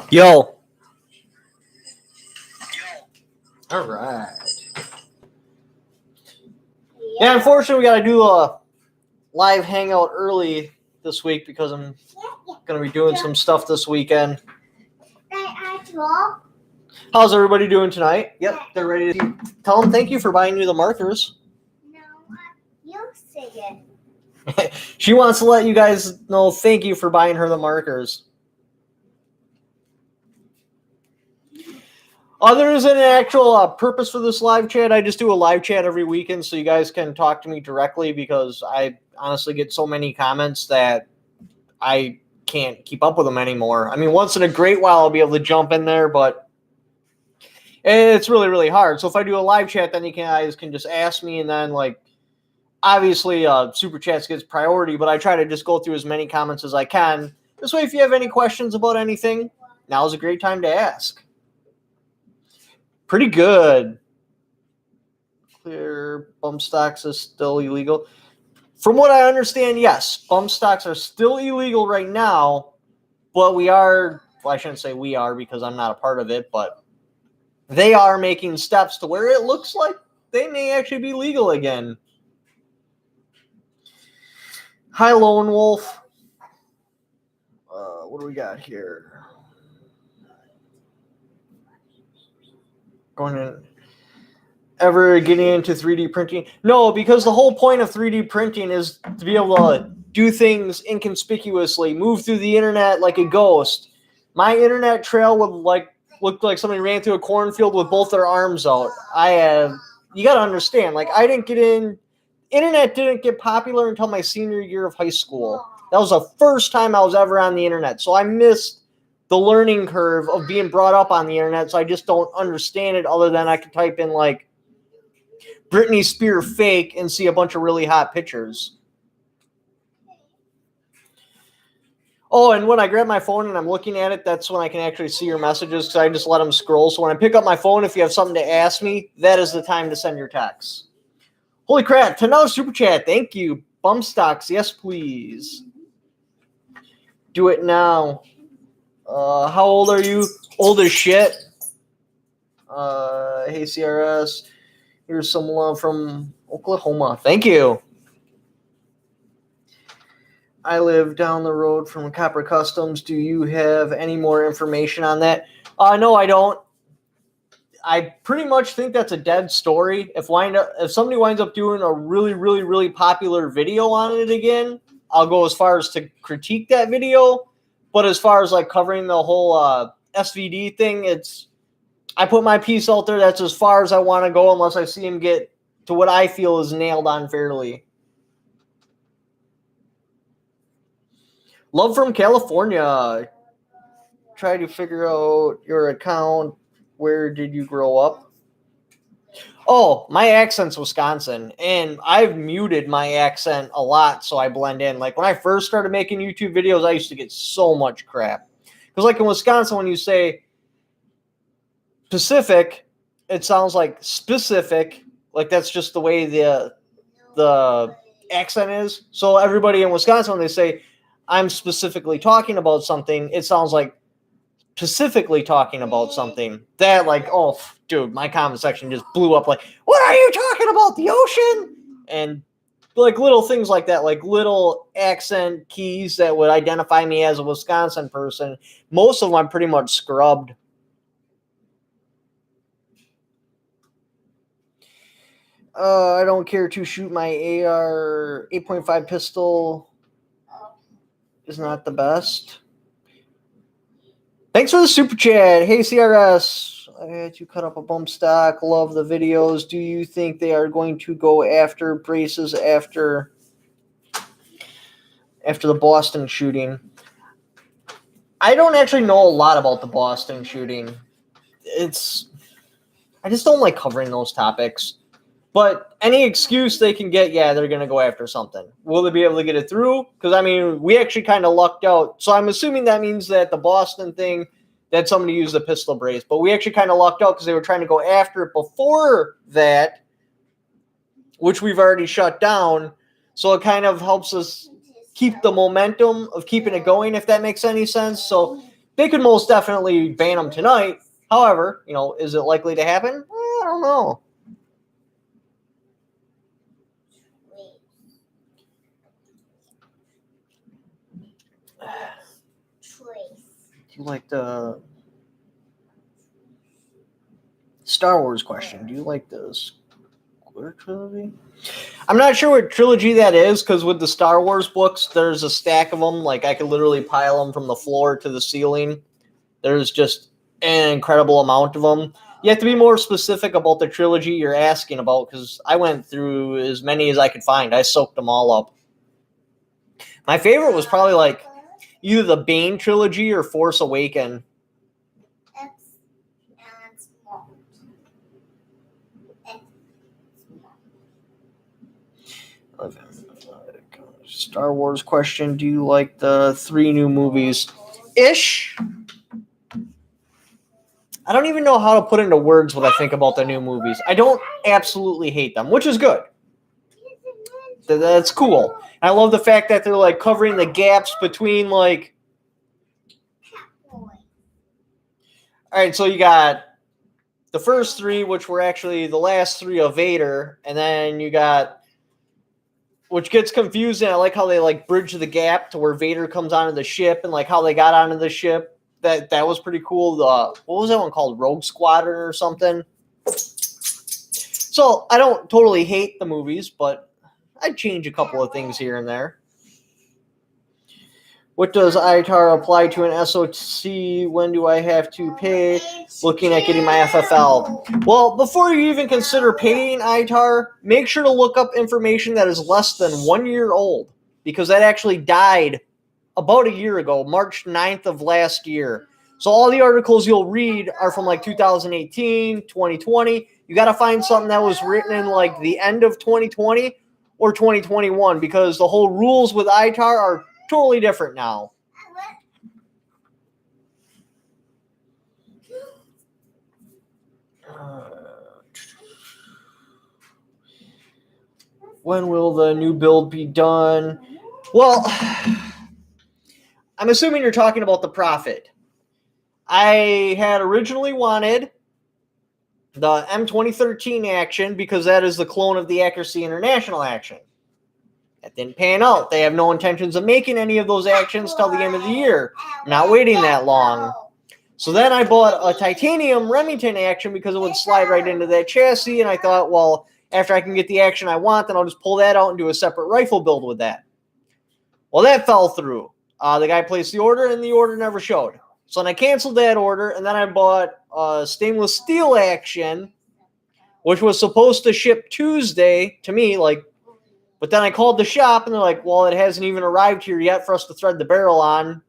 Yo. All right. Yeah, unfortunately, we got to do a live hangout early this week because I'm going to be doing some stuff this weekend. How's everybody doing tonight? Yep, they're ready to tell them thank you for buying you the markers. No, you say it. She wants to let you guys know thank you for buying her the markers. There isn't an actual purpose for this live chat. I just do a live chat every weekend so you guys can talk to me directly because I honestly get so many comments that I can't keep up with them anymore. I mean, once in a great while I'll be able to jump in there, but it's really, really hard. So if I do a live chat, then you guys can just ask me, and then, like, obviously Super Chats gets priority, but I try to just go through as many comments as I can. This way, if you have any questions about anything, now's a great time to ask. Pretty good. Clear bump stocks is still illegal. From what I understand, yes, bump stocks are still illegal right now, but we are, well, I shouldn't say we are because I'm not a part of it, but they are making steps to where it looks like they may actually be legal again. Hi, Lone Wolf. What do we got here? Going in. Ever getting into 3D printing? No, because the whole point of 3D printing is to be able to do things inconspicuously, move through the internet like a ghost. My internet trail would look like somebody ran through a cornfield with both their arms out. You got to understand, I didn't get in. Internet didn't get popular until my senior year of high school. That was the first time I was ever on the internet. So I missed the learning curve of being brought up on the internet. So I just don't understand it other than I could type in Britney Spears fake and see a bunch of really hot pictures. Oh, and when I grab my phone and I'm looking at it, that's when I can actually see your messages because I just let them scroll. So when I pick up my phone, if you have something to ask me, that is the time to send your texts. Holy crap, $10 super chat. Thank you. Bump stocks, yes, please. Do it now. How old are you? Old as shit. Hey, CRS. Here's some love from Oklahoma. Thank you. I live down the road from Copper Customs. Do you have any more information on that? No, I don't. I pretty much think that's a dead story. If somebody winds up doing a really, really, really popular video on it again, I'll go as far as to critique that video. But as far as covering the whole SVD thing, I put my piece out there. That's as far as I want to go unless I see him get to what I feel is nailed on fairly. Love from California. Try to figure out your account. Where did you grow up? Oh, my accent's Wisconsin, and I've muted my accent a lot so I blend in. When I first started making YouTube videos, I used to get so much crap. Because in Wisconsin, when you say Pacific, it sounds like specific. That's just the way the accent is. So everybody in Wisconsin, when they say, I'm specifically talking about something, it sounds like specifically talking about something. That oh, dude, my comment section just blew up. What are you talking about? The ocean? And little things like that, little accent keys that would identify me as a Wisconsin person. Most of them I'm pretty much scrubbed. I don't care to shoot my AR 8.5 pistol. Is not the best. Thanks for the super chat. Hey, CRS. I had to cut up a bump stock. Love the videos. Do you think they are going to go after braces after the Boston shooting? I don't actually know a lot about the Boston shooting. I just don't like covering those topics. But any excuse they can get, yeah, they're going to go after something. Will they be able to get it through? Because, we actually kind of lucked out. So I'm assuming that means that the Boston thing, that somebody used a pistol brace. But we actually kind of lucked out because they were trying to go after it before that, which we've already shut down. So it kind of helps us keep the momentum of keeping it going, if that makes any sense. So they could most definitely ban them tonight. However, is it likely to happen? I don't know. Do you like the Star Wars question? Do you like the Square trilogy? I'm not sure what trilogy that is, because with the Star Wars books, there's a stack of them. Like, I could literally pile them from the floor to the ceiling. There's just an incredible amount of them. You have to be more specific about the trilogy you're asking about, because I went through as many as I could find. I soaked them all up. My favorite was probably like either the Bane trilogy or Force Awaken. Star Wars question. Do you like the 3 new movies? Ish. I don't even know how to put into words what I think about the new movies. I don't absolutely hate them, which is good. That's cool. I love the fact that they're like covering the gaps between like. All right, so you got the first 3, which were actually the last 3 of Vader, and then you got, which gets confusing. I like how they like bridge the gap to where Vader comes onto the ship, and like how they got onto the ship. That was pretty cool. What was that one called? Rogue Squadron or something. So I don't totally hate the movies, but I'd change a couple of things here and there. What does ITAR apply to an SOC? When do I have to pay? Looking at getting my FFL. Well, before you even consider paying ITAR, make sure to look up information that is less than 1 year old, because that actually died about a year ago, March 9th of last year. So all the articles you'll read are from like 2018, 2020. You got to find something that was written in like the end of 2020 or 2021, because the whole rules with ITAR are totally different now. When will the new build be done? Well, I'm assuming you're talking about the Prophet. I had originally wanted the M2013 action because that is the clone of the Accuracy International action. That didn't pan out. They have no intentions of making any of those actions till the end of the year. I'm not waiting that long. So then I bought a titanium Remington action because it would slide right into that chassis, and I thought, well, after I can get the action I want, then I'll just pull that out and do a separate rifle build with that. Well, that fell through. The guy placed the order, and the order never showed. So then I canceled that order, and then I bought a stainless steel action, which was supposed to ship Tuesday to me, but then I called the shop, and they're like, well, it hasn't even arrived here yet for us to thread the barrel on.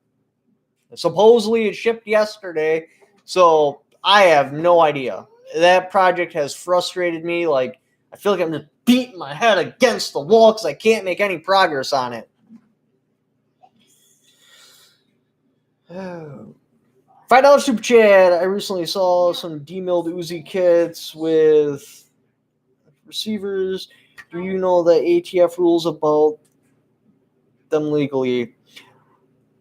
Supposedly it shipped yesterday, so I have no idea. That project has frustrated me. Like, I feel like I'm just beating my head against the wall because I can't make any progress on it. $5 super chat. I recently saw some demilled Uzi kits with receivers. Do you know the ATF rules about them legally?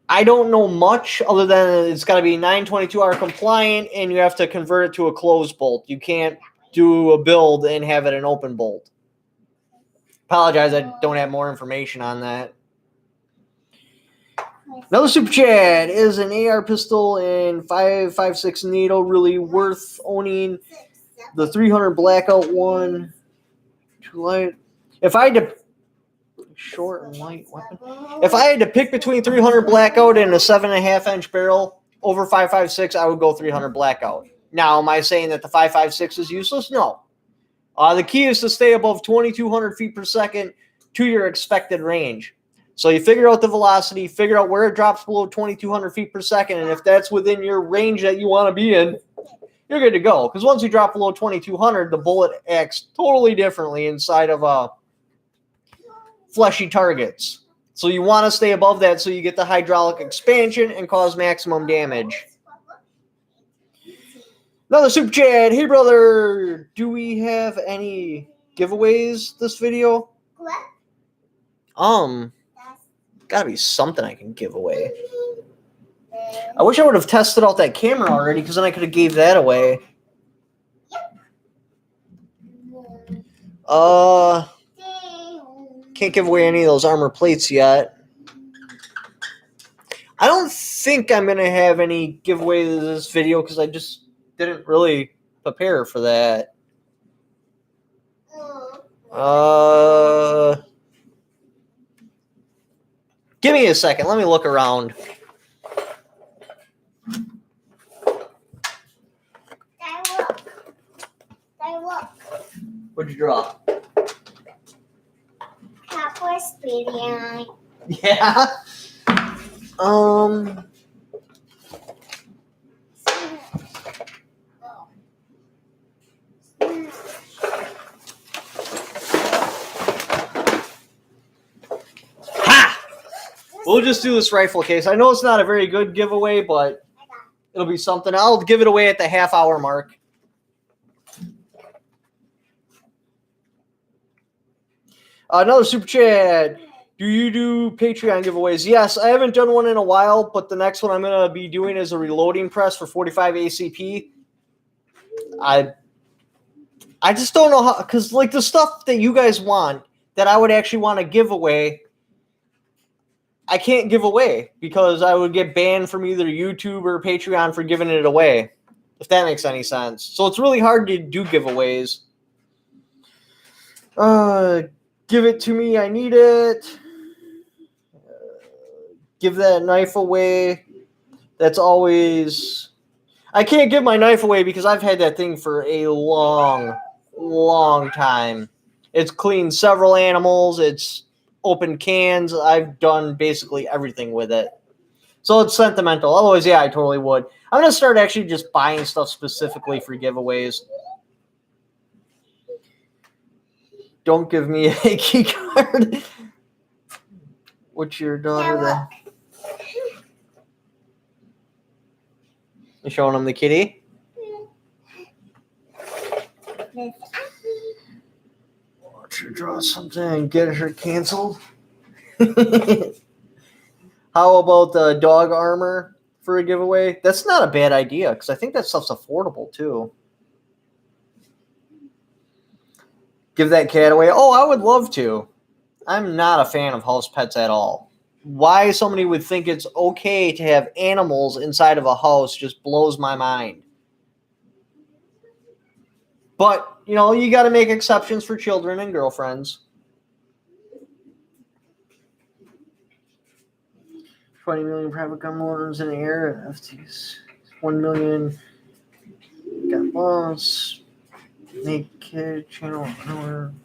I don't know much other than it's got to be 922R compliant, and you have to convert it to a closed bolt. You can't do a build and have it an open bolt. Apologize, I don't have more information on that. Another super chat. Is an AR pistol and 5.56 needle really worth owning? The 300 blackout one too light? If I had to short and light weapon, if I had to pick between 300 blackout and a 7.5 inch barrel over 5.56, I would go 300 blackout. Now, am I saying that the 5.56 is useless? No. The key is to stay above 2,200 feet per second to your expected range. So you figure out the velocity, figure out where it drops below 2,200 feet per second, and if that's within your range that you want to be in, you're good to go. Because once you drop below 2,200, the bullet acts totally differently inside of fleshy targets. So you want to stay above that so you get the hydraulic expansion and cause maximum damage. Another super chat. Hey, brother, do we have any giveaways this video? Gotta be something I can give away. I wish I would have tested out that camera already, because then I could have gave that away. Can't give away any of those armor plates yet. I don't think I'm gonna have any giveaways in this video because I just didn't really prepare for that. Give me a second. Let me look around. What'd you draw? Cowboy Speedy Eye. Yeah. Ha! We'll just do this rifle case. I know it's not a very good giveaway, but it'll be something. I'll give it away at the half-hour mark. Another super chat. Do you do Patreon giveaways? Yes, I haven't done one in a while, but the next one I'm going to be doing is a reloading press for 45 ACP. I just don't know how, because like the stuff that you guys want that I would actually want to give away, I can't give away because I would get banned from either YouTube or Patreon for giving it away, if that makes any sense. So it's really hard to do giveaways. Give it to me, I need it. Give that knife away. That's always... I can't give my knife away because I've had that thing for a long time. It's cleaned several animals. It's opened cans. I've done basically everything with it. So it's sentimental. Otherwise, yeah, I totally would. I'm going to start actually just buying stuff specifically for giveaways. Don't give me a key card. What's your daughter then? You showing him the kitty? Watch her draw something and get her canceled. How about the dog armor for a giveaway? That's not a bad idea because I think that stuff's affordable too. Give that cat away. Oh, I would love to. I'm not a fan of house pets at all. Why somebody would think it's okay to have animals inside of a house just blows my mind. But, you know, you got to make exceptions for children and girlfriends. 20 million private gun owners in the air. FTs. 1 million. Got boss. Make kid channel.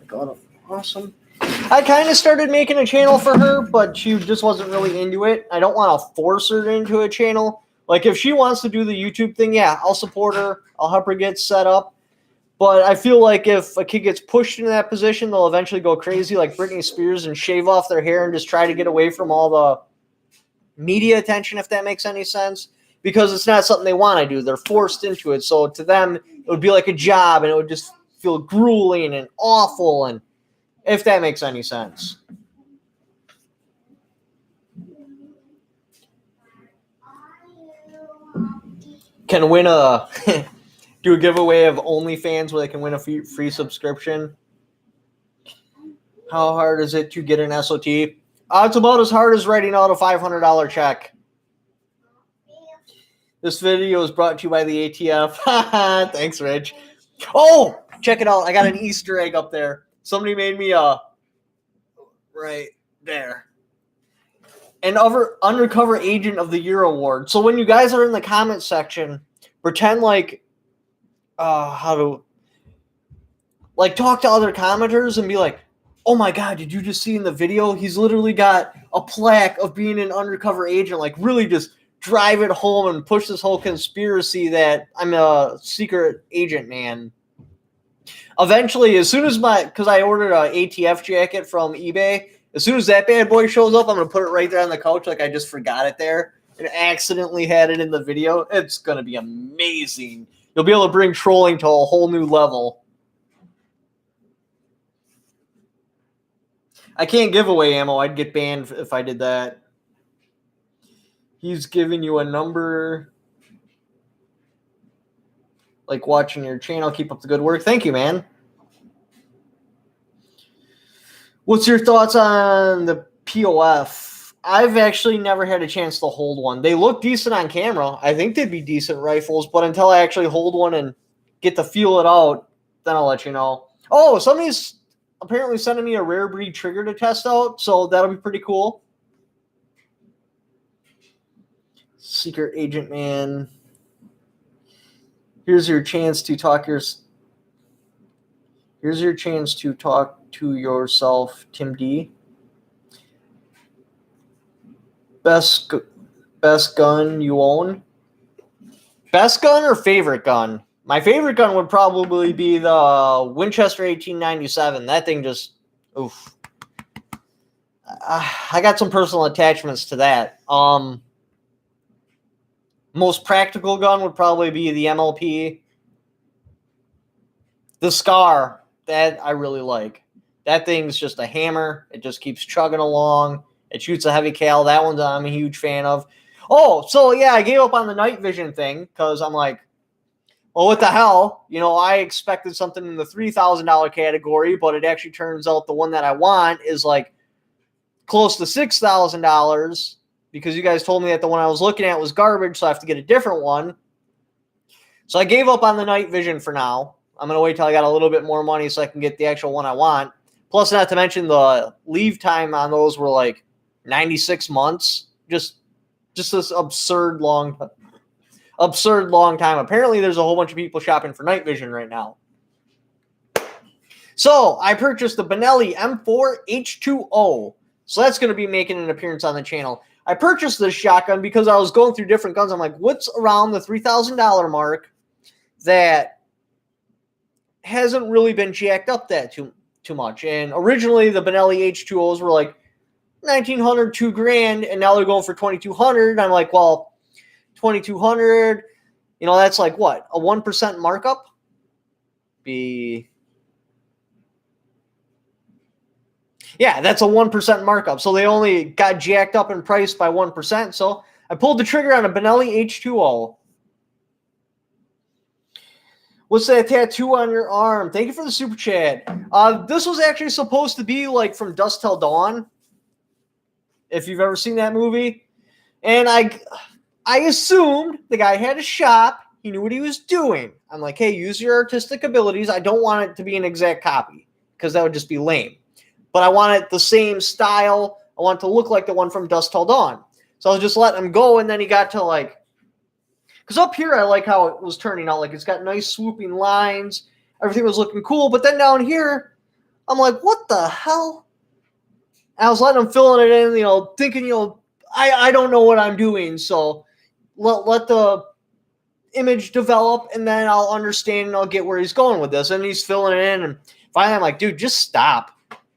God, awesome. I kind of started making a channel for her, but she just wasn't really into it. I don't want to force her into a channel. Like, if she wants to do the YouTube thing, yeah, I'll support her. I'll help her get set up. But I feel like if a kid gets pushed into that position, they'll eventually go crazy like Britney Spears and shave off their hair and just try to get away from all the media attention, if that makes any sense. Because it's not something they want to do. They're forced into it. So to them, it would be like a job, and it would just feel grueling and awful, and if that makes any sense. Can win a do a giveaway of OnlyFans where they can win a free subscription. How hard is it to get an SOT? It's about as hard as writing out a $500 check. This video is brought to you by the ATF. Thanks, Rich. Oh, check it out. I got an Easter egg up there. Somebody made me a right there. An Undercover Agent of the Year award. So when you guys are in the comment section, pretend like talk to other commenters and be like, oh my God, did you just see in the video? He's literally got a plaque of being an undercover agent. Like, really just drive it home and push this whole conspiracy that I'm a secret agent, man. Eventually, as soon as because I ordered an ATF jacket from eBay, as soon as that bad boy shows up, I'm going to put it right there on the couch like I just forgot it there and accidentally had it in the video. It's going to be amazing. You'll be able to bring trolling to a whole new level. I can't give away ammo. I'd get banned if I did that. He's giving you a number. Like watching your channel. Keep up the good work. Thank you, man. What's your thoughts on the POF? I've actually never had a chance to hold one. They look decent on camera. I think they'd be decent rifles, but until I actually hold one and get to feel it out, then I'll let you know. Oh, somebody's apparently sending me a rare breed trigger to test out, so that'll be pretty cool. Secret Agent Man. Here's your chance to talk to yourself, Tim D. Best gun you own? Best gun or favorite gun? My favorite gun would probably be the Winchester 1897. That thing just, oof. I got some personal attachments to that. Most practical gun would probably be the MLP. The Scar, that I really like. That thing's just a hammer. It just keeps chugging along. It shoots a heavy cal. That one I'm a huge fan of. Oh, so yeah, I gave up on the night vision thing because I'm like, well, what the hell? You know, I expected something in the $3,000 category, but it actually turns out the one that I want is like close to $6,000 because you guys told me that the one I was looking at was garbage, so I have to get a different one. So I gave up on the night vision for now. I'm going to wait till I got a little bit more money so I can get the actual one I want. Plus, not to mention the leave time on those were like 96 months. Just this absurd long time. Apparently, there's a whole bunch of people shopping for night vision right now. So I purchased the Benelli M4 H2O. So that's going to be making an appearance on the channel. I purchased this shotgun because I was going through different guns. I'm like, what's around the $3,000 mark that hasn't really been jacked up that too much? And originally, the Benelli H2Os were like $1,900, $2,000, and now they're going for $2,200. I'm like, well, $2,200, you know, that's like what, a 1% markup? Yeah, that's a 1% markup. So they only got jacked up in price by 1%. So I pulled the trigger on a Benelli H2O. What's that tattoo on your arm? Thank you for the super chat. This was actually supposed to be like From Dusk Till Dawn, if you've ever seen that movie. And I assumed the guy had a shop. He knew what he was doing. I'm like, hey, use your artistic abilities. I don't want it to be an exact copy because that would just be lame. But I want it the same style. I want it to look like the one from Dusk Till Dawn. So I was just letting him go, and then he got to like, because up here I like how it was turning out. Like it's got nice swooping lines. Everything was looking cool. But then down here, I'm like, what the hell? I was letting him fill it in, you know, thinking, you know, I don't know what I'm doing. So let the image develop, and then I'll understand and I'll get where he's going with this. And he's filling it in. And finally I'm like, dude, just stop.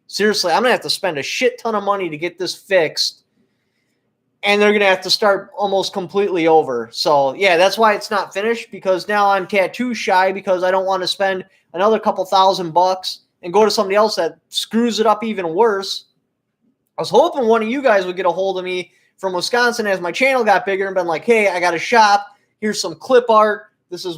Seriously, I'm going to have to spend a shit ton of money to get this fixed. And they're going to have to start almost completely over. So, yeah, that's why it's not finished, because now I'm tattoo shy because I don't want to spend another couple $1,000 and go to somebody else that screws it up even worse. I was hoping one of you guys would get a hold of me from Wisconsin as my channel got bigger and been like, hey, I got a shop. Here's some clip art. This is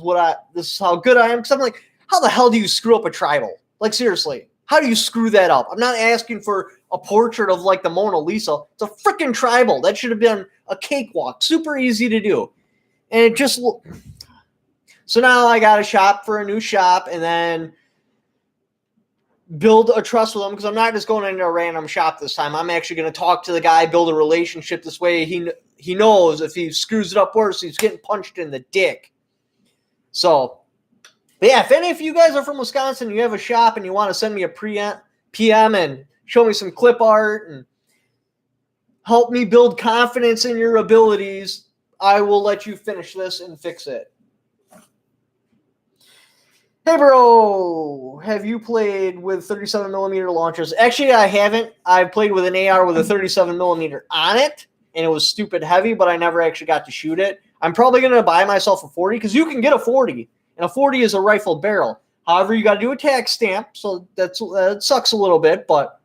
how good I am. Because I'm like, how the hell do you screw up a tribal? Like, seriously. How do you screw that up? I'm not asking for a portrait of like the Mona Lisa. It's a freaking tribal. That should have been a cakewalk. Super easy to do. And it just... So now I got a shop for a new shop and then build a trust with him, because I'm not just going into a random shop this time. I'm actually going to talk to the guy, build a relationship. This way he knows if he screws it up worse, he's getting punched in the dick. So... But yeah, if any of you guys are from Wisconsin, you have a shop and you want to send me a PM and show me some clip art and help me build confidence in your abilities, I will let you finish this and fix it. Hey, bro, have you played with 37mm launchers? Actually, I haven't. I've played with an AR with a 37mm on it, and it was stupid heavy, but I never actually got to shoot it. I'm probably going to buy myself a 40, because you can get a 40. And a 40 is a rifled barrel. However, you got to do a tax stamp, so that sucks a little bit. But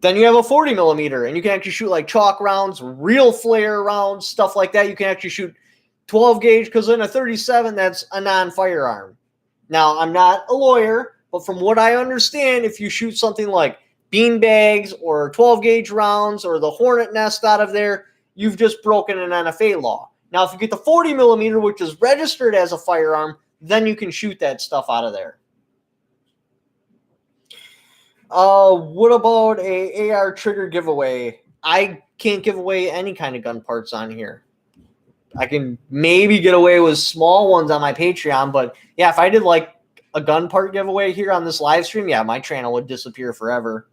Then you have a 40 millimeter, and you can actually shoot like chalk rounds, real flare rounds, stuff like that. You can actually shoot 12 gauge, because in a 37, that's a non-firearm. Now, I'm not a lawyer, but from what I understand, if you shoot something like bean bags or 12 gauge rounds or the hornet nest out of there, you've just broken an NFA law. Now, if you get the 40 millimeter, which is registered as a firearm, then you can shoot that stuff out of there. What about a AR trigger giveaway? I can't give away any kind of gun parts on here. I can maybe get away with small ones on my Patreon, but yeah, if I did like a gun part giveaway here on this live stream, yeah, my channel would disappear forever.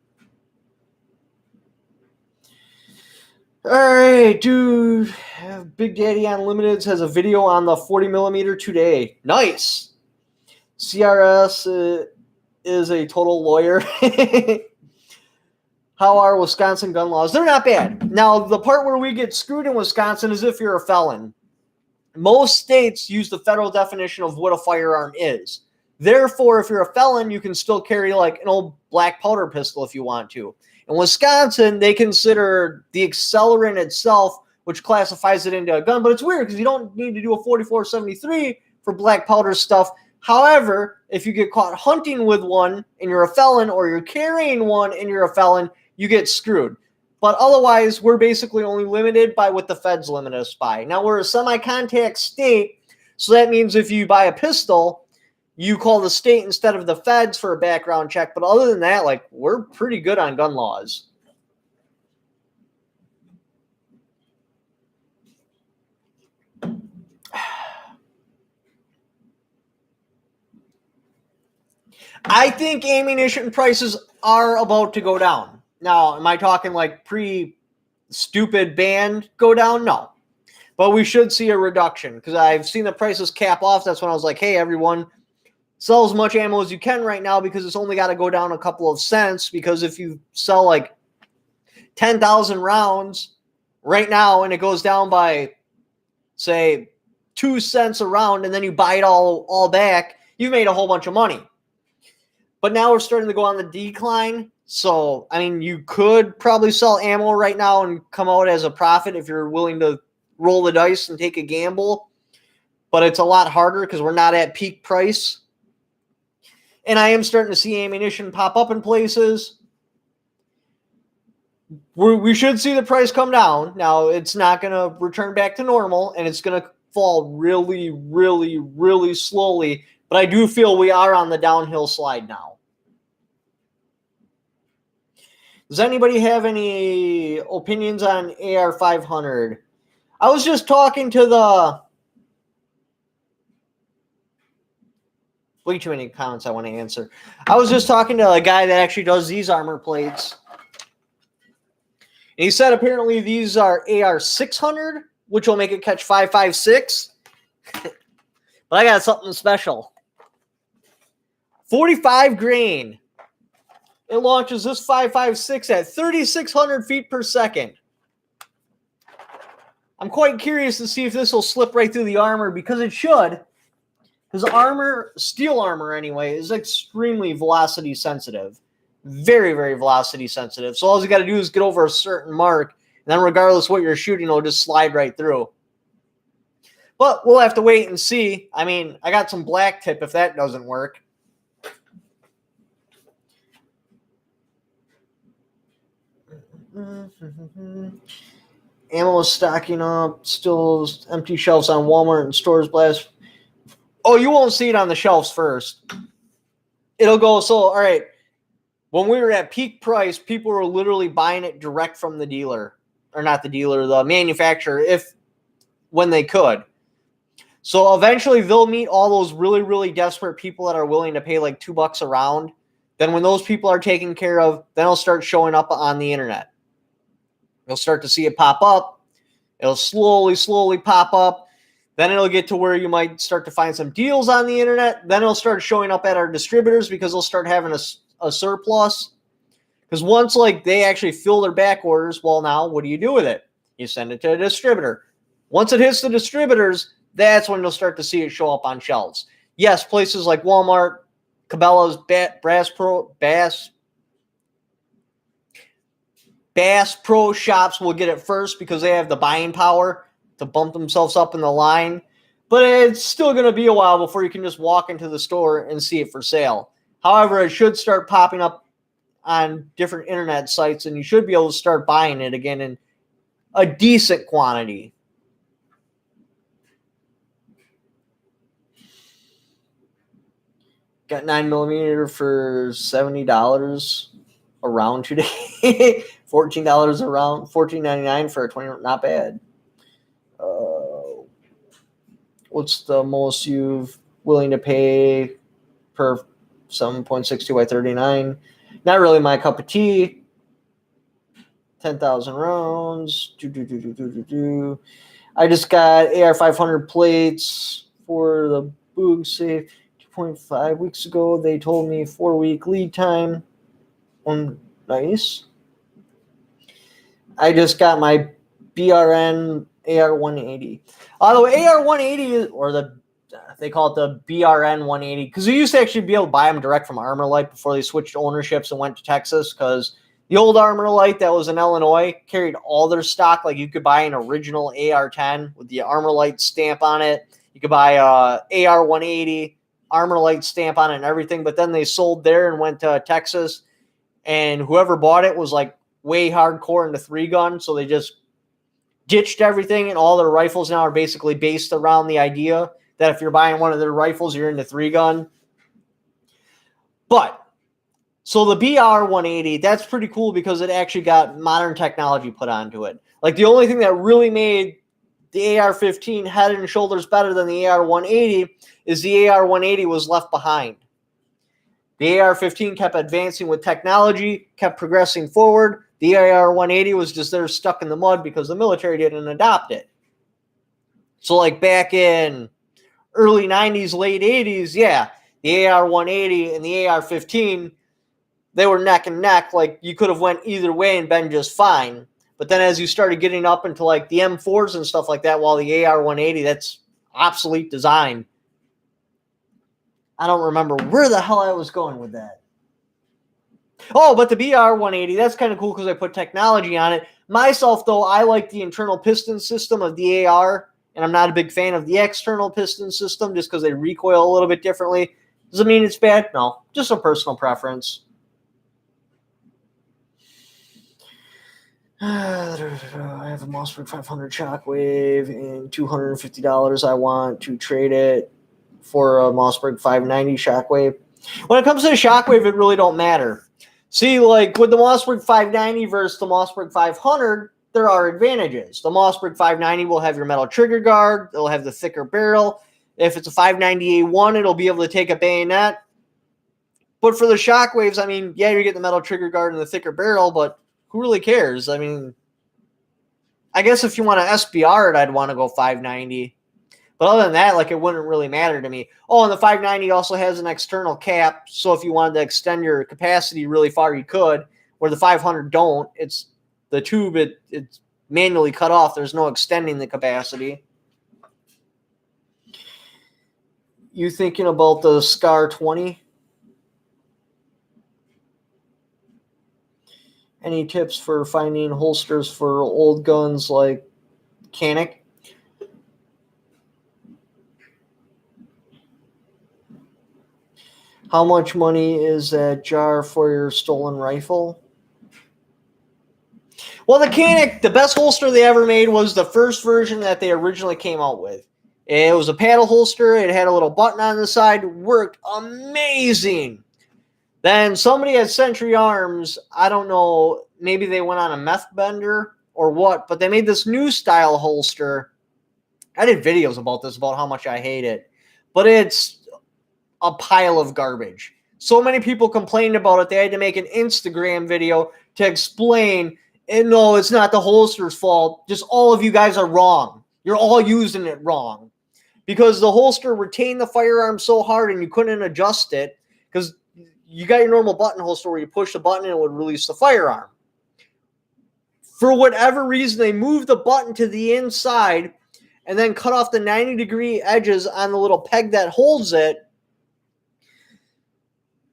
All right, dude. Big Daddy Unlimited has a video on the 40 millimeter today. Nice. CRS is a total lawyer. How are Wisconsin gun laws? They're not bad. Now, the part where we get screwed in Wisconsin is if you're a felon. Most states use the federal definition of what a firearm is. Therefore, if you're a felon, you can still carry like an old black powder pistol if you want to. In Wisconsin, they consider the accelerant itself, which classifies it into a gun. But it's weird because you don't need to do a 4473 for black powder stuff. However, if you get caught hunting with one and you're a felon, or you're carrying one and you're a felon, you get screwed. But otherwise, we're basically only limited by what the feds limit us by. Now, we're a semi-contact state, so that means if you buy a pistol, you call the state instead of the feds for a background check. But other than that, like, we're pretty good on gun laws. I think ammunition prices are about to go down. Now, am I talking like pre-stupid ban go down? No. But we should see a reduction because I've seen the prices cap off. That's when I was like, hey, everyone, sell as much ammo as you can right now because it's only got to go down a couple of cents. Because if you sell like 10,000 rounds right now and it goes down by, say, 2 cents a round, and then you buy it all back, you've made a whole bunch of money. But now we're starting to go on the decline. So, I mean, you could probably sell ammo right now and come out as a profit if you're willing to roll the dice and take a gamble. But it's a lot harder because we're not at peak price. And I am starting to see ammunition pop up in places. We should see the price come down. Now, it's not going to return back to normal, and it's going to fall really, really, really slowly. But I do feel we are on the downhill slide now. Does anybody have any opinions on AR-500? I was just talking to the... Way too many comments I want to answer. I was just talking to a guy that actually does these armor plates. And he said apparently these are AR-600, which will make it catch 5.56. But I got something special. 45 grain. It launches this 5.56 at 3,600 feet per second. I'm quite curious to see if this will slip right through the armor, because it should. Because armor, steel armor anyway, is extremely velocity sensitive. Very, very velocity sensitive. So all you got to do is get over a certain mark, and then regardless of what you're shooting, it'll just slide right through. But we'll have to wait and see. I mean, I got some black tip if that doesn't work. Ammo is stocking up. Still empty shelves on Walmart and stores blast. Oh, you won't see it on the shelves first. It'll go, so, all right. When we were at peak price, people were literally buying it direct from the dealer. Or not the dealer, the manufacturer, when they could. So eventually they'll meet all those really, really desperate people that are willing to pay like $2 a round. Then when those people are taken care of, then it'll start showing up on the internet. You'll start to see it pop up. It'll slowly, slowly pop up. Then it'll get to where you might start to find some deals on the internet. Then it'll start showing up at our distributors because they'll start having a surplus. Because once like they actually fill their back orders, well, now what do you do with it? You send it to a distributor. Once it hits the distributors, that's when you'll start to see it show up on shelves. Yes, places like Walmart, Cabela's, Bass Pro, Bass. Bass Pro Shops will get it first because they have the buying power to bump themselves up in the line. But it's still going to be a while before you can just walk into the store and see it for sale. However, it should start popping up on different internet sites, and you should be able to start buying it again in a decent quantity. Got 9mm for $70 a round today. $14 a round, $14.99 for a 20. Not bad. What's the most you've willing to pay per 7.62 by 39? Not really my cup of tea. 10,000 rounds. I just got AR 500 plates for the Boog safe 2.5 weeks ago. They told me 4-week lead time. Nice. I just got my BRN AR 180. Although AR 180 they call it the BRN 180 because we used to actually be able to buy them direct from Armorlight before they switched ownerships and went to Texas, because the old Armorlight that was in Illinois carried all their stock. Like, you could buy an original AR-10 with the Armorlight stamp on it. You could buy a AR 180 Armorlight stamp on it and everything. But then they sold there and went to Texas, and whoever bought it was like way hardcore into 3-gun, so they just ditched everything, and all their rifles now are basically based around the idea that if you're buying one of their rifles, you're into 3-gun. But so the BR 180, that's pretty cool because it actually got modern technology put onto it. Like, the only thing that really made the AR-15 head and shoulders better than the AR 180 is the AR 180 was left behind. The AR-15 kept advancing with technology, kept progressing forward. The AR 180 was just there stuck in the mud because the military didn't adopt it. So, like, back in early 90s, late 80s, yeah, the AR 180 and the AR-15, they were neck and neck. Like, you could have went either way and been just fine. But then as you started getting up into, like, the M4s and stuff like that, while the AR 180, that's obsolete design. I don't remember where the hell I was going with that. Oh, but the BR 180, that's kind of cool because I put technology on it. Myself, though, I like the internal piston system of the AR, and I'm not a big fan of the external piston system just because they recoil a little bit differently. Does it mean it's bad? No, just a personal preference. I have a Mossberg 500 Shockwave and $250. I want to trade it for a Mossberg 590 Shockwave. When it comes to the Shockwave, it really don't matter. See, like, with the Mossberg 590 versus the Mossberg 500, there are advantages. The Mossberg 590 will have your metal trigger guard. It'll have the thicker barrel. If it's a 590A1, it'll be able to take a bayonet. But for the Shockwaves, I mean, yeah, you're getting the metal trigger guard and the thicker barrel, but who really cares? I mean, I guess if you want to SBR it, I'd want to go 590. But other than that, like, it wouldn't really matter to me. Oh, and the 590 also has an external cap, so if you wanted to extend your capacity really far, you could. Where the 500 don't. It's the tube, it's manually cut off. There's no extending the capacity. You thinking about the Scar 20? Any tips for finding holsters for old guns like Canik? How much money is that jar for your stolen rifle? Well, the Canik, the best holster they ever made was the first version that they originally came out with. It was a paddle holster. It had a little button on the side. Worked amazing. Then somebody at Century Arms, I don't know, maybe they went on a meth bender or what, but they made this new style holster. I did videos about this, about how much I hate it. But it's a pile of garbage. So many people complained about it, they had to make an Instagram video to explain, and no, it's not the holster's fault. Just all of you guys are wrong. You're all using it wrong. Because the holster retained the firearm so hard and you couldn't adjust it, because you got your normal button holster where you push the button and it would release the firearm. For whatever reason, they moved the button to the inside and then cut off the 90-degree edges on the little peg that holds it.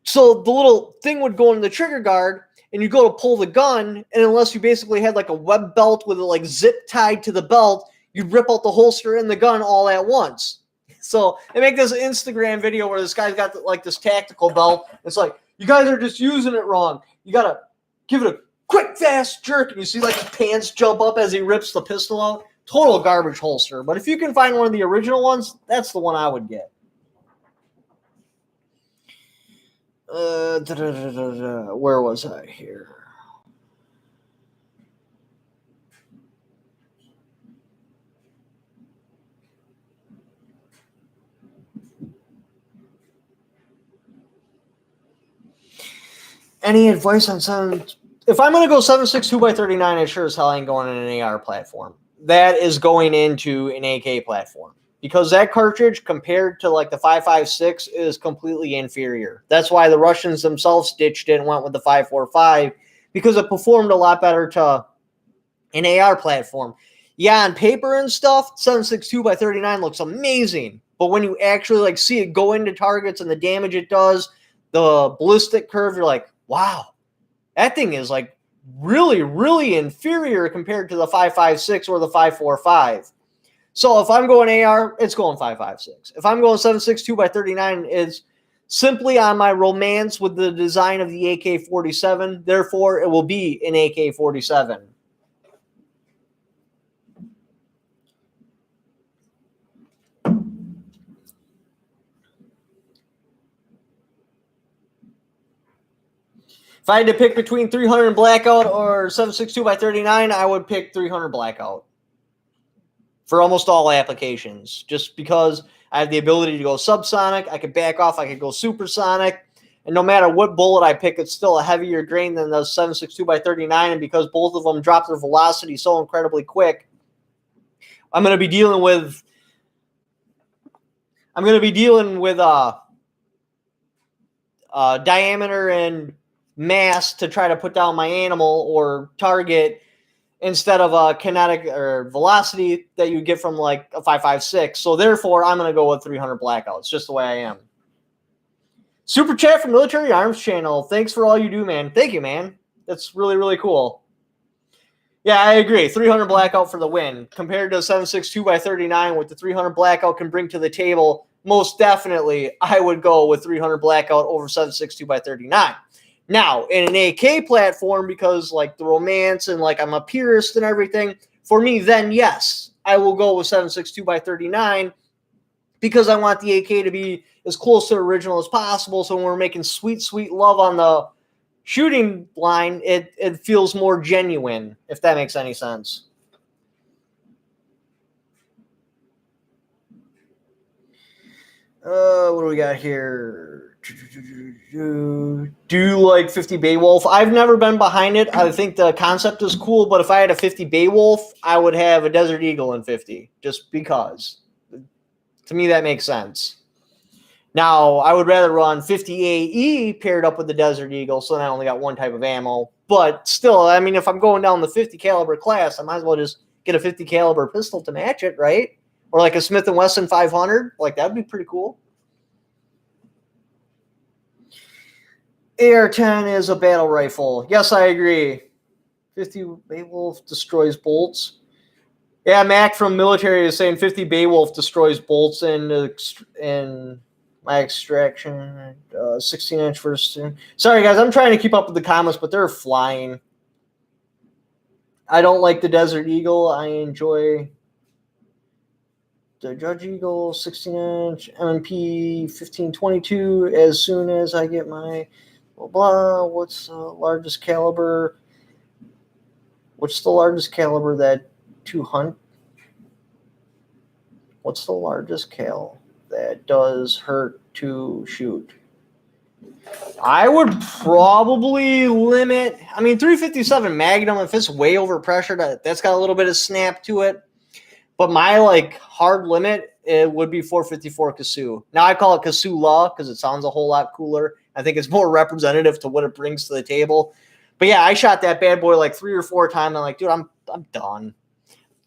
So the little thing would go in the trigger guard, and you go to pull the gun, and unless you basically had like a web belt with a like zip tied to the belt, you'd rip out the holster and the gun all at once. So they make this Instagram video where this guy's got like this tactical belt. It's like, you guys are just using it wrong. You gotta give it a quick, fast jerk, and you see like his pants jump up as he rips the pistol out. Total garbage holster. But if you can find one of the original ones, that's the one I would get. Where was I here? Any advice on 7? If I'm going to go 7.62 x 39, I sure as hell ain't going in an AR platform. That is going into an AK platform. Because that cartridge, compared to like the 5.56, is completely inferior. That's why the Russians themselves ditched it and went with the 5.45, because it performed a lot better to an AR platform. Yeah, on paper and stuff, 7.62 x 39 looks amazing. But when you actually like see it go into targets and the damage it does, the ballistic curve, you're like, wow, that thing is like really, really inferior compared to the 5.56 or the 5.45. So if I'm going AR, it's going 5.56. If I'm going 7.62 x 39, it's simply on my romance with the design of the AK-47. Therefore, it will be an AK-47. If I had to pick between 300 and Blackout or 7.62 x 39, I would pick 300 Blackout for almost all applications, just because I have the ability to go subsonic, I could back off, I could go supersonic, and no matter what bullet I pick, it's still a heavier grain than the 7.62 x 39, and because both of them drop their velocity so incredibly quick, I'm going to be dealing with diameter and mass to try to put down my animal or target, instead of a kinetic or velocity that you get from like a 5.56. So therefore, I'm going to go with 300 Blackout. It's just the way I am. Super chat from Military Arms Channel. Thanks for all you do, man. Thank you, man. That's really, really cool. Yeah, I agree. 300 Blackout for the win. Compared to 7.62 x 39, what the 300 Blackout can bring to the table, most definitely I would go with 300 Blackout over 7.62 x 39. Now, in an AK platform, because like the romance and like I'm a purist and everything, for me, then yes, I will go with 7.62 x 39, because I want the AK to be as close to the original as possible. So when we're making sweet, sweet love on the shooting line, it feels more genuine, if that makes any sense. What do we got here? Do you like 50 Beowulf? I've never been behind it. I think the concept is cool, but if I had a 50 Beowulf, I would have a Desert Eagle in 50, just because. To me, that makes sense. Now, I would rather run 50 AE paired up with the Desert Eagle, so then I only got one type of ammo. But still, I mean, if I'm going down the 50 caliber class, I might as well just get a 50 caliber pistol to match it, right? Or like a Smith & Wesson 500. Like, that'd be pretty cool. AR-10 is a battle rifle. Yes, I agree. 50 Beowulf destroys bolts. Yeah, Mac from military is saying 50 Beowulf destroys bolts in my extraction. 16-inch first. Sorry, guys, I'm trying to keep up with the comments, but they're flying. I don't like the Desert Eagle. I enjoy the Judge Eagle 16-inch M&P 1522 as soon as I get my blah, blah. What's the largest caliber? What's the largest caliber that to hunt? What's the largest cal that does hurt to shoot? I would probably limit. I mean, 357 Magnum, if it's way overpressured, that's got a little bit of snap to it. But my like hard limit, it would be 454 Kasu. Now I call it Kasu Law because it sounds a whole lot cooler. I think it's more representative to what it brings to the table. But yeah, I shot that bad boy like 3 or 4 times. I'm like, dude, I'm done.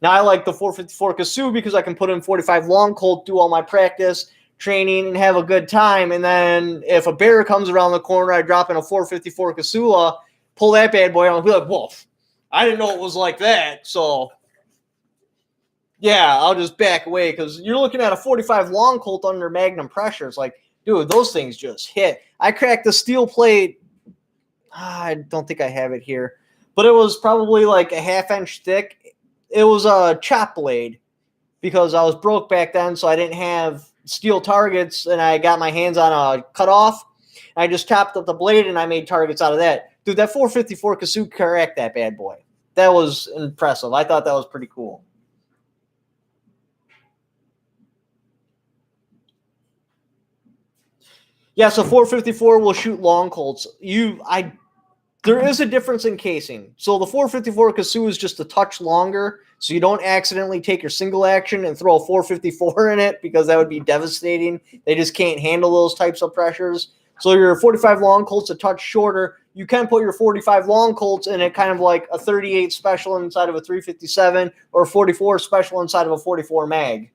Now I like the 454 Kasu because I can put in 45 long Colt, do all my practice, training and have a good time. And then if a bear comes around the corner, I drop in a 454 Kasula, pull that bad boy out, and be like, "Wolf, I didn't know it was like that." So, yeah, I'll just back away because you're looking at a 45 long Colt under magnum pressure. It's like, dude, those things just hit. I cracked the steel plate. I don't think I have it here, but it was probably like a half-inch thick. It was a chop blade because I was broke back then, so I didn't have steel targets, and I got my hands on a cutoff. I just chopped up the blade, and I made targets out of that. Dude, that 454 Kasuk cracked that bad boy. That was impressive. I thought that was pretty cool. Yeah, so 454 will shoot long Colts. There is a difference in casing. So the 454 Kasu is just a touch longer, so you don't accidentally take your single action and throw a 454 in it because that would be devastating. They just can't handle those types of pressures. So your 45 long Colt's a touch shorter. You can put your 45 long Colts in it kind of like a 38 special inside of a 357 or a 44 special inside of a 44 mag.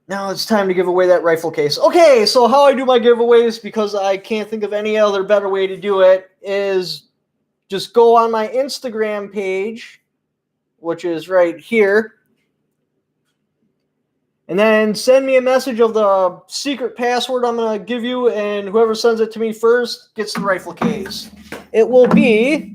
Now it's time to give away that rifle case. Okay, so how I do my giveaways, because I can't think of any other better way to do it, is just go on my Instagram page, which is right here, and then send me a message of the secret password I'm going to give you, and whoever sends it to me first gets the rifle case. It will be...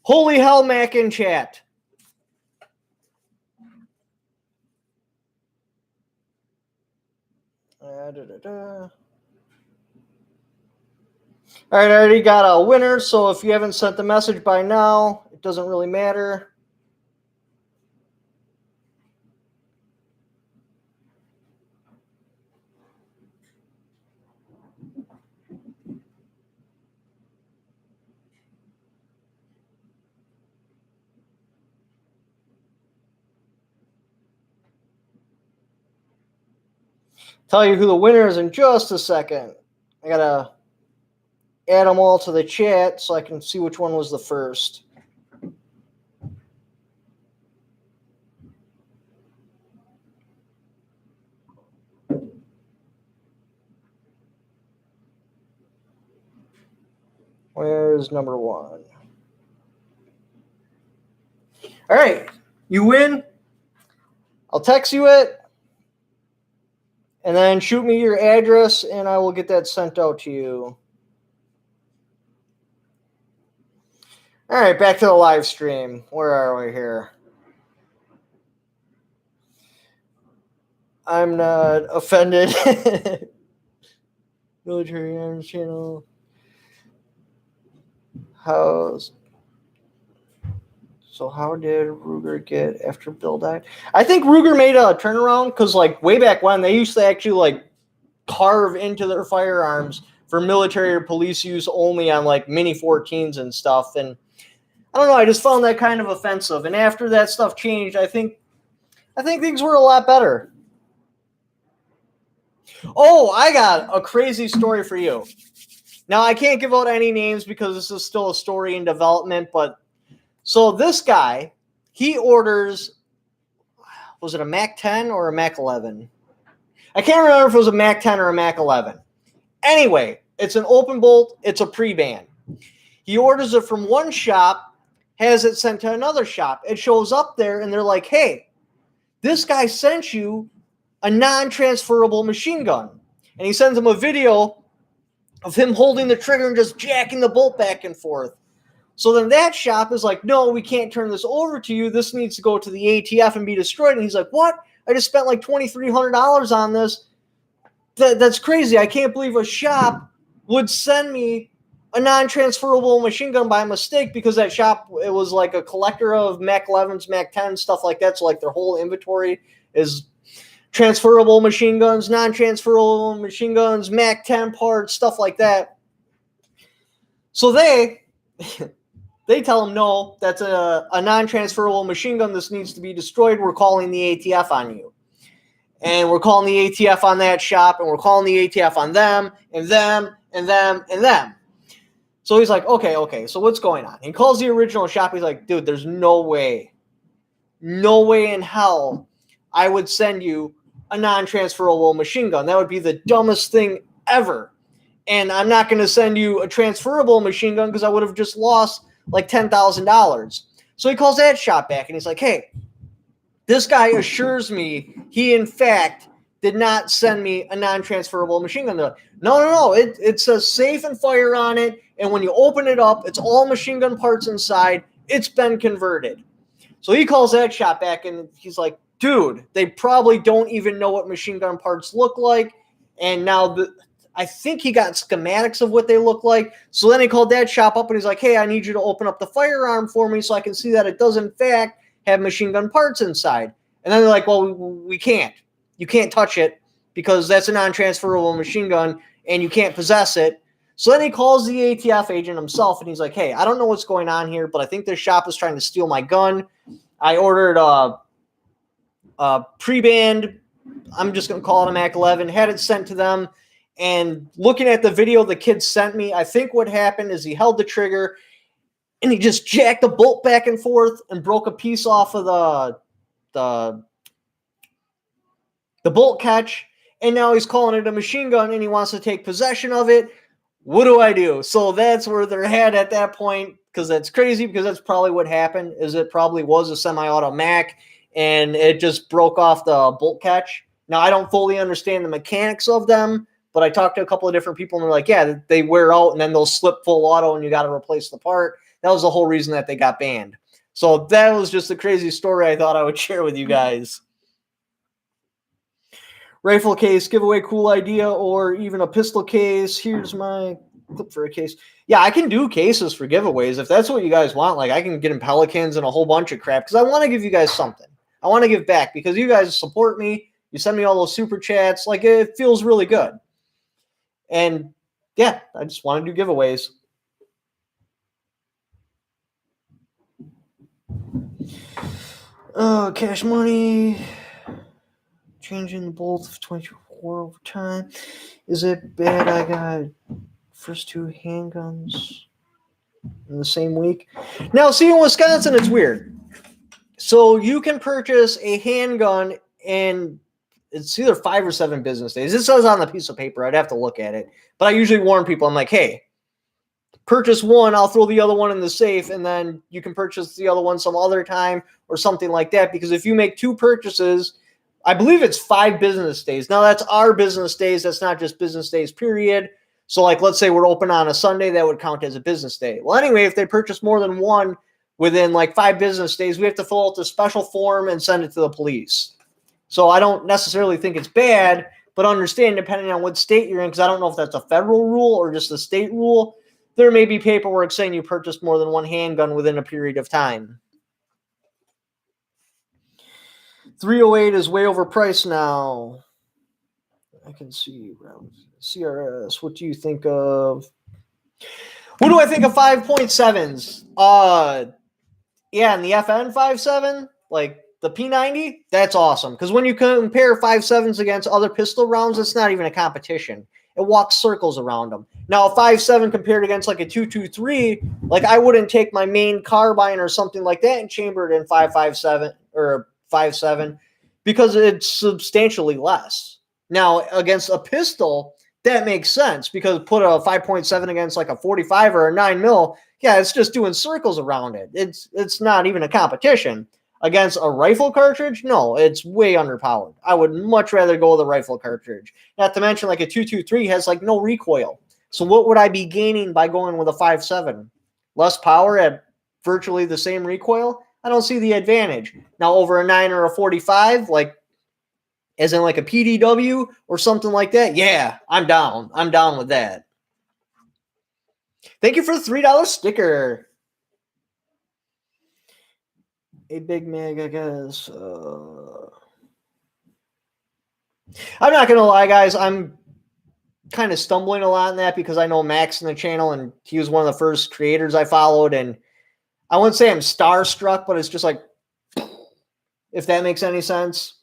Holy hell, Mac in chat. All right, I already got a winner, so if you haven't sent the message by now, it doesn't really matter. Tell you who the winner is in just a second. I gotta add them all to the chat so I can see which one was the first. Where's number one? All right, you win. I'll text you it. And then shoot me your address, and I will get that sent out to you. All right, back to the live stream. Where are we here? I'm not offended. Military Arms Channel. So how did Ruger get after Bill died? I think Ruger made a turnaround because, like, way back when, they used to actually, like, carve into their firearms for military or police use only on, like, Mini 14s and stuff. And I don't know, I just found that kind of offensive. And after that stuff changed, I think things were a lot better. Oh, I got a crazy story for you. Now, I can't give out any names because this is still a story in development, but so this guy, he orders, was it a Mac 10 or a Mac 11? I can't remember if it was a Mac 10 or a Mac 11. Anyway, it's an open bolt. It's a pre-ban. He orders it from one shop, has it sent to another shop. It shows up there, and they're like, hey, this guy sent you a non-transferable machine gun. And he sends him a video of him holding the trigger and just jacking the bolt back and forth. So then that shop is like, no, we can't turn this over to you. This needs to go to the ATF and be destroyed. And he's like, what? I just spent like $2,300 on this. That's crazy. I can't believe a shop would send me a non-transferable machine gun by mistake, because that shop, it was like a collector of Mac 11s, Mac 10s, stuff like that. So like their whole inventory is transferable machine guns, non-transferable machine guns, Mac 10 parts, stuff like that. So they tell him, no, that's a non-transferable machine gun. This needs to be destroyed. We're calling the ATF on you. And we're calling the ATF on that shop, and we're calling the ATF on them, and them, and them, and them. So he's like, okay, so what's going on? He calls the original shop. He's like, dude, there's no way in hell I would send you a non-transferable machine gun. That would be the dumbest thing ever. And I'm not going to send you a transferable machine gun because I would have just lost like $10,000. So he calls that shop back, and he's like, hey, this guy assures me he, in fact, did not send me a non-transferable machine gun. They're like, no. It says safe and fire on it, and when you open it up, it's all machine gun parts inside. It's been converted. So he calls that shop back, and he's like, dude, they probably don't even know what machine gun parts look like, and now I think he got schematics of what they look like. So then he called that shop up, and he's like, hey, I need you to open up the firearm for me so I can see that it does, in fact, have machine gun parts inside. And then they're like, well, we can't. You can't touch it because that's a non-transferable machine gun, and you can't possess it. So then he calls the ATF agent himself, and he's like, hey, I don't know what's going on here, but I think this shop is trying to steal my gun. I ordered a pre-band, I'm just going to call it a Mac 11, had it sent to them, and looking at the video the kid sent me, I think what happened is he held the trigger, and he just jacked the bolt back and forth and broke a piece off of the bolt catch, and now he's calling it a machine gun, and he wants to take possession of it. What do I do? So that's where they're at that point, because that's crazy, because that's probably what happened, is it probably was a semi-auto Mac, and it just broke off the bolt catch. Now, I don't fully understand the mechanics of them, but I talked to a couple of different people, and they're like, yeah, they wear out, and then they'll slip full auto, and you got to replace the part. That was the whole reason that they got banned. So that was just a crazy story I thought I would share with you guys. Rifle case, giveaway, cool idea, or even a pistol case. Here's my clip for a case. Yeah, I can do cases for giveaways if that's what you guys want. Like, I can get in Pelicans and a whole bunch of crap because I want to give you guys something. I want to give back because you guys support me. You send me all those super chats. Like, it feels really good. And, yeah, I just want to do giveaways. Cash money. Changing the bolt of 24 over time. Is it bad I got first two handguns in the same week? Now, see, in Wisconsin, it's weird. So you can purchase a handgun in, it's either 5 or 7 business days. It says on the piece of paper. I'd have to look at it. But I usually warn people. I'm like, hey, purchase one, I'll throw the other one in the safe, and then you can purchase the other one some other time or something like that. Because if you make 2 purchases, I believe it's 5 business days. Now, that's our business days. That's not just business days, period. So, like, let's say we're open on a Sunday. That would count as a business day. Well, anyway, if they purchase more than one within, like, 5 business days, we have to fill out the special form and send it to the police. So I don't necessarily think it's bad, but understand, depending on what state you're in, because I don't know if that's a federal rule or just a state rule, there may be paperwork saying you purchased more than one handgun within a period of time. 308 is way overpriced now. I can see CRS. What do you think of? What do I think of 5.7s? Yeah, and the FN 5.7, like the P90, that's awesome. Because when you compare 5.7s against other pistol rounds, it's not even a competition. It walks circles around them. Now, a 5.7 compared against like a 2.23, like I wouldn't take my main carbine or something like that and chamber it in 5.57 or 5.7 because it's substantially less. Now, against a pistol, that makes sense because put a 5.7 against like a 45 or a 9 mil, yeah, it's just doing circles around it. It's not even a competition. Against a rifle cartridge, no, it's way underpowered. I would much rather go with a rifle cartridge. Not to mention like a 2.23 has like no recoil. So what would I be gaining by going with a 5.7? Less power at virtually the same recoil? I don't see the advantage. Now, over a 9 or a 45, like as in like a PDW or something like that, yeah, I'm down. I'm down with that. Thank you for the $3 sticker. A Big Mag, I guess. I'm not gonna lie, guys. I'm kind of stumbling a lot in that because I know Max in the channel, and he was one of the first creators I followed. And I wouldn't say I'm starstruck, but it's just like, if that makes any sense.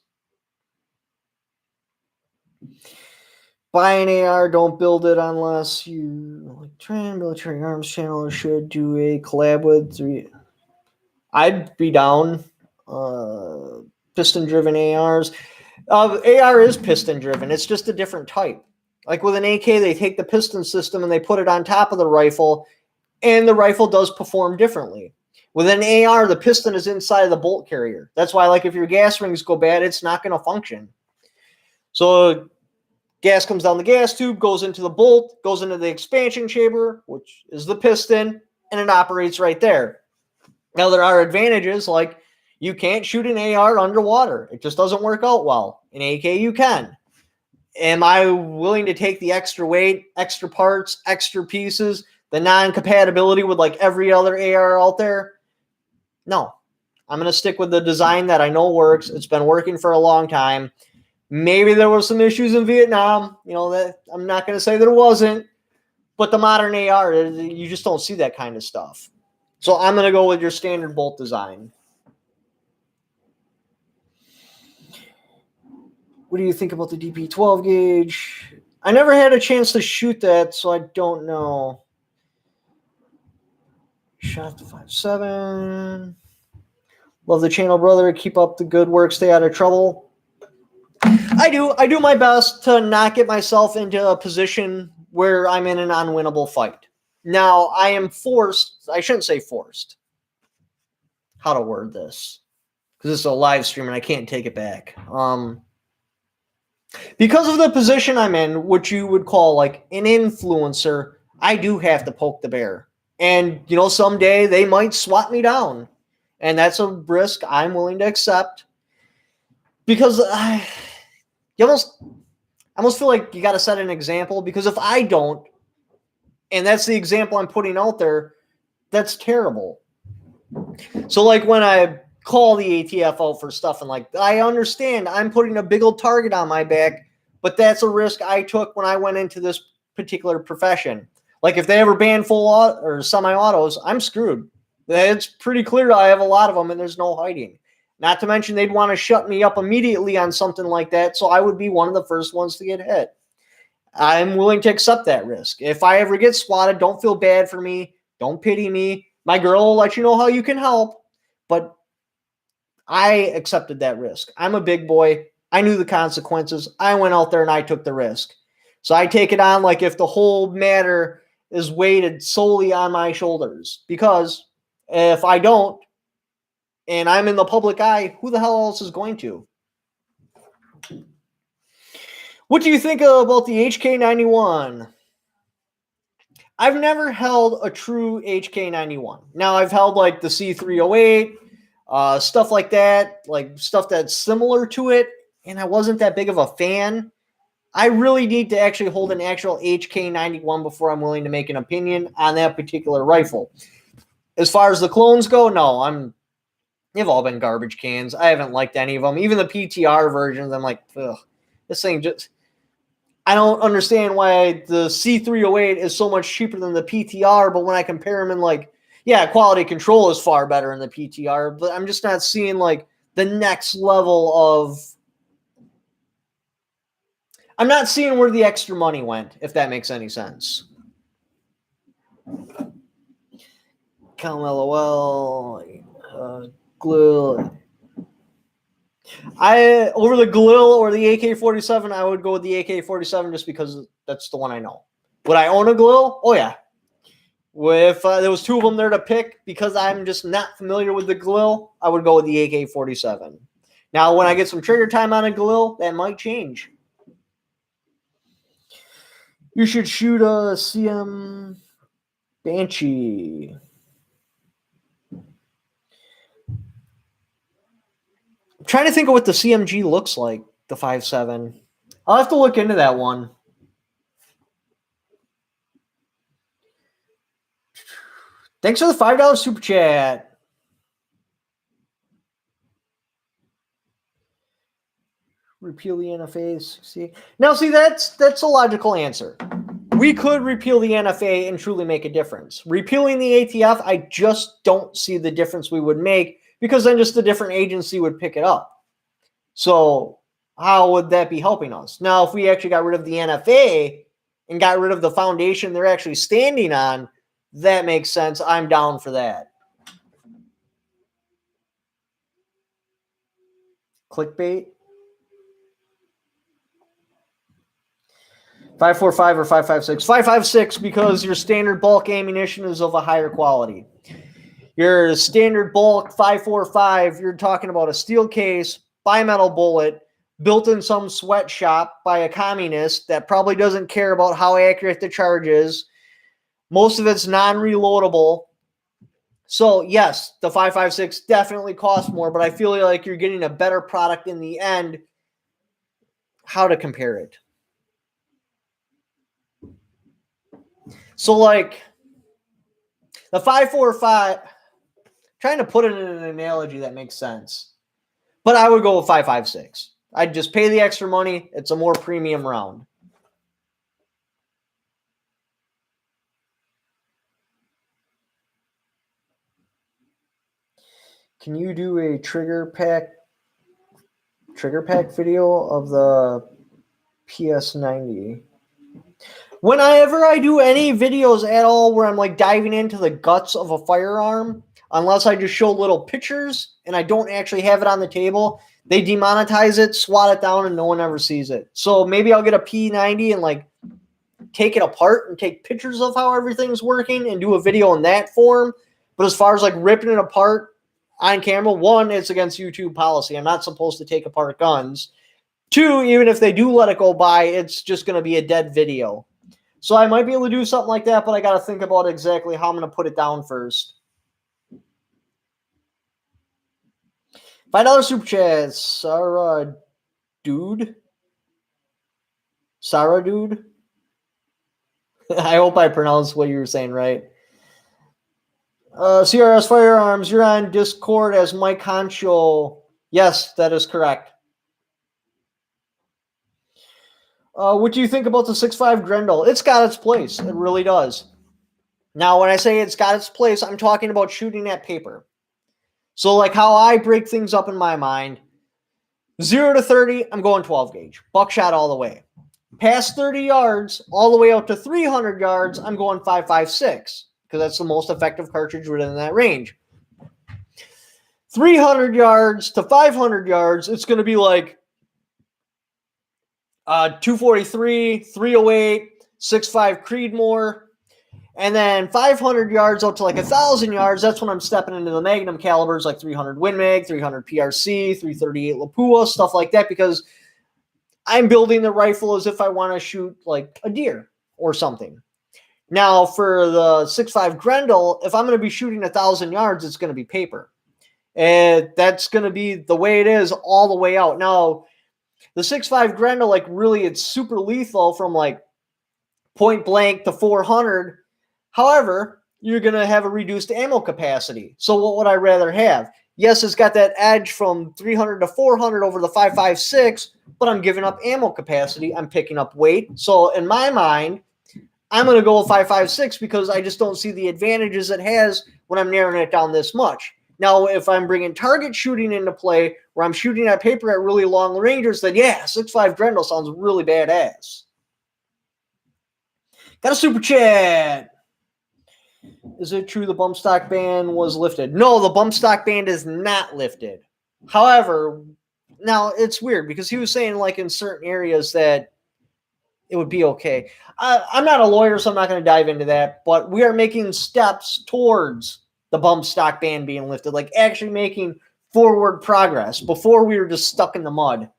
Buy an AR, don't build it unless you like train military arms channel should do a collab with 3. I'd be down. Piston driven ARs. AR is piston driven. It's just a different type. Like with an AK, they take the piston system and they put it on top of the rifle, and the rifle does perform differently. With an AR, the piston is inside of the bolt carrier. That's why, like, if your gas rings go bad, it's not going to function. So gas comes down the gas tube, goes into the bolt, goes into the expansion chamber, which is the piston, and it operates right there. Now, there are advantages, like you can't shoot an AR underwater. It just doesn't work out well. In AK, you can. Am I willing to take the extra weight, extra parts, extra pieces, the non-compatibility with like every other AR out there? No. I'm going to stick with the design that I know works. It's been working for a long time. Maybe there were some issues in Vietnam, that I'm not going to say there wasn't, but the modern AR, you just don't see that kind of stuff. So I'm going to go with your standard bolt design. What do you think about the DP12 gauge? I never had a chance to shoot that, so I don't know. Shot the 5.7. Love the channel, brother. Keep up the good work. Stay out of trouble. I do my best to not get myself into a position where I'm in an unwinnable fight. Now, I am forced. I shouldn't say forced. How to word this? Because this is a live stream and I can't take it back. Because of the position I'm in, which you would call like an influencer, I do have to poke the bear. And, someday they might swat me down. And that's a risk I'm willing to accept. Because I almost feel like you got to set an example. Because if I don't, and that's the example I'm putting out there, that's terrible. So like when I call the ATF out for stuff and like, I understand I'm putting a big old target on my back, but that's a risk I took when I went into this particular profession. Like if they ever ban full or semi-autos, I'm screwed. It's pretty clear I have a lot of them and there's no hiding. Not to mention they'd want to shut me up immediately on something like that, so I would be one of the first ones to get hit. I'm willing to accept that risk. If I ever get swatted, don't feel bad for me. Don't pity me. My girl will let you know how you can help. But I accepted that risk. I'm a big boy. I knew the consequences. I went out there and I took the risk. So I take it on like if the whole matter is weighted solely on my shoulders. Because if I don't, and I'm in the public eye, who the hell else is going to? What do you think about the HK91? I've never held a true HK91. Now, I've held like the C308, stuff like that, like stuff that's similar to it, and I wasn't that big of a fan. I really need to actually hold an actual HK91 before I'm willing to make an opinion on that particular rifle. As far as the clones go, no, they've all been garbage cans. I haven't liked any of them. Even the PTR versions, I'm like, ugh, this thing just... I don't understand why the C308 is so much cheaper than the PTR, but when I compare them in like, yeah, quality control is far better in the PTR, but I'm just not seeing like the next level of... I'm not seeing where the extra money went, if that makes any sense. Calm LOL, glue. Over the Glil or the AK-47, I would go with the AK-47 just because that's the one I know. Would I own a Glil? Oh, yeah. If there was two of them there to pick, because I'm just not familiar with the Glil, I would go with the AK-47. Now, when I get some trigger time on a Glil, that might change. You should shoot a CM Banshee. I'm trying to think of what the CMG looks like, the 5.7. I'll have to look into that one. Thanks for the $5 super chat. Repeal the NFA. See now, see that's a logical answer. We could repeal the NFA and truly make a difference. Repealing the ATF, I just don't see the difference we would make because then just a different agency would pick it up. So how would that be helping us? Now, if we actually got rid of the NFA and got rid of the foundation they're actually standing on, that makes sense. I'm down for that. Clickbait. 545 or 556. 556 because your standard bulk ammunition is of a higher quality. Your standard bulk 545, you're talking about a steel case, bimetal bullet, built in some sweatshop by a communist that probably doesn't care about how accurate the charge is. Most of it's non-reloadable. So, yes, the 556 definitely costs more, but I feel like you're getting a better product in the end. How to compare it? So, like, the 545, trying to put it in an analogy that makes sense. But I would go with 556. I'd just pay the extra money. It's a more premium round. Can you do a trigger pack video of the PS90? Whenever I do any videos at all where I'm like diving into the guts of a firearm, unless I just show little pictures and I don't actually have it on the table, they demonetize it, swat it down, and no one ever sees it. So maybe I'll get a P90 and like take it apart and take pictures of how everything's working and do a video in that form. But as far as like ripping it apart on camera, one, it's against YouTube policy. I'm not supposed to take apart guns. Two, even if they do let it go by, it's just going to be a dead video. So I might be able to do something like that, but I got to think about exactly how I'm going to put it down first. $5 super chat, Sarah Dude. I hope I pronounced what you were saying right. CRS Firearms, you're on Discord as Mike Honcho. Yes, that is correct. What do you think about the 6.5 Grendel? It's got its place. It really does. Now, when I say it's got its place, I'm talking about shooting at paper. So, like how I break things up in my mind, 0 to 30, I'm going 12 gauge. Buckshot all the way. Past 30 yards, all the way out to 300 yards, I'm going 5.56 because that's the most effective cartridge within that range. 300 yards to 500 yards, it's going to be like 243, 308, 6.5 Creedmoor. And then 500 yards out to like 1,000 yards, that's when I'm stepping into the Magnum calibers like 300 Win Mag, 300 PRC, 338 Lapua, stuff like that, because I'm building the rifle as if I want to shoot like a deer or something. Now, for the 6.5 Grendel, if I'm going to be shooting 1,000 yards, it's going to be paper. And that's going to be the way it is all the way out. Now, the 6.5 Grendel, like really, it's super lethal from like point blank to 400. However, you're going to have a reduced ammo capacity. So what would I rather have? Yes, it's got that edge from 300 to 400 over the 5.56, but I'm giving up ammo capacity. I'm picking up weight. So in my mind, I'm going to go with 5.56 because I just don't see the advantages it has when I'm narrowing it down this much. Now, if I'm bringing target shooting into play, where I'm shooting at paper at really long ranges, then yeah, 6.5 Grendel sounds really badass. Got a super chat. Is it true the bump stock ban was lifted? No, the bump stock ban is not lifted. However, now it's weird because he was saying like in certain areas that it would be okay. I'm not a lawyer, so I'm not going to dive into that, but we are making steps towards the bump stock ban being lifted, like actually making forward progress. Before we were just stuck in the mud.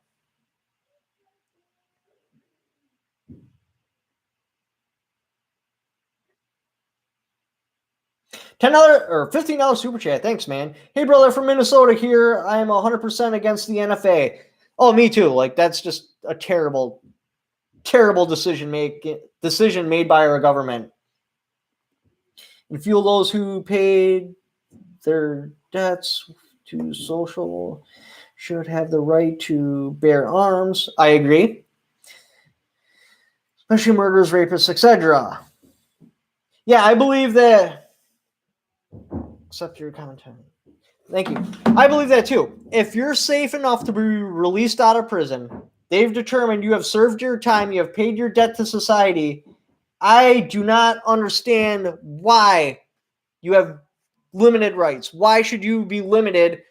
$10 or $15 super chat. Thanks, man. Hey, brother from Minnesota here. I'm 100% against the NFA. Oh, me too. Like that's just a terrible decision made by our government. And fuel those who paid their debts to social should have the right to bear arms. I agree. Especially murderers, rapists, etc. Yeah, I believe that. Accept your commentary. Thank you. I believe that too. If you're safe enough to be released out of prison, they've determined you have served your time, you have paid your debt to society. I do not understand why you have limited rights. Why should you be limited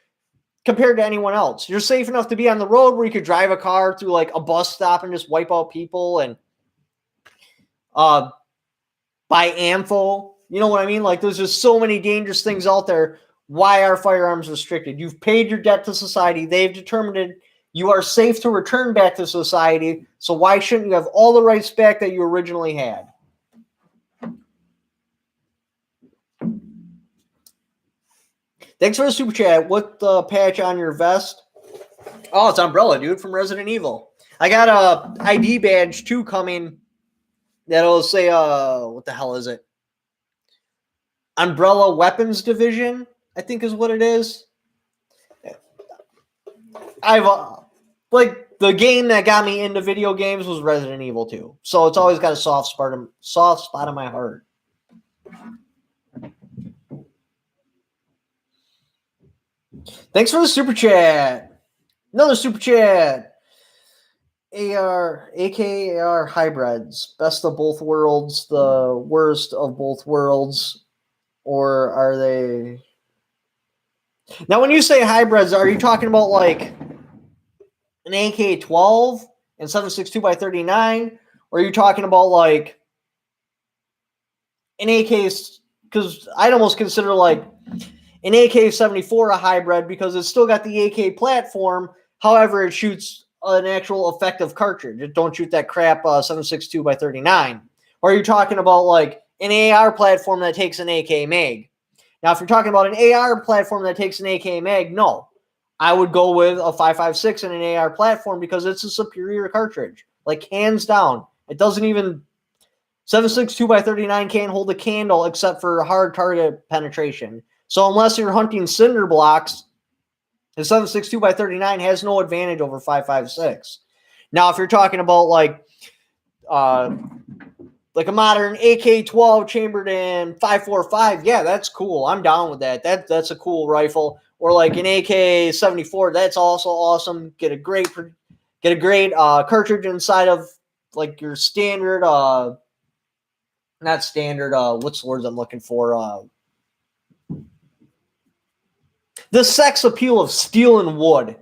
compared to anyone else? You're safe enough to be on the road where you could drive a car through like a bus stop and just wipe out people and buy ammo. You know what I mean? Like there's just so many dangerous things out there. Why are firearms restricted? You've paid your debt to society. They've determined you are safe to return back to society. So why shouldn't you have all the rights back that you originally had? Thanks for the super chat. What patch on your vest? Oh, it's Umbrella, dude, from Resident Evil. I got a ID badge too coming that'll say what the hell is it? Umbrella Weapons Division, I think is what it is. I've like the game that got me into video games was Resident Evil 2. So it's always got a soft spot in my heart. Thanks for the super chat. Another super chat. AKAR hybrids. Best of both worlds, the worst of both worlds. Or are they... Now, when you say hybrids, are you talking about like an AK-12 and 7.62x39? Or are you talking about like an AK... Because I'd almost consider like an AK-74 a hybrid because it's still got the AK platform. However, it shoots an actual effective cartridge. It don't shoot that crap 7.62x39. Or are you talking about like an AR platform that takes an AK mag? Now, if you're talking about an AR platform that takes an AK mag, no. I would go with a 5.56 and an AR platform because it's a superior cartridge. Like, hands down. It doesn't even... 7.62x39 can't hold a candle except for hard target penetration. So unless you're hunting cinder blocks, the 7.62x39 has no advantage over 5.56. Now, if you're talking about like a modern AK-12 chambered in 5.45, yeah, that's cool. I'm down with that. That's a cool rifle. Or like an AK-74, that's also awesome. Get a great cartridge inside of like your standard. Not standard. What's the words I'm looking for? The sex appeal of steel and wood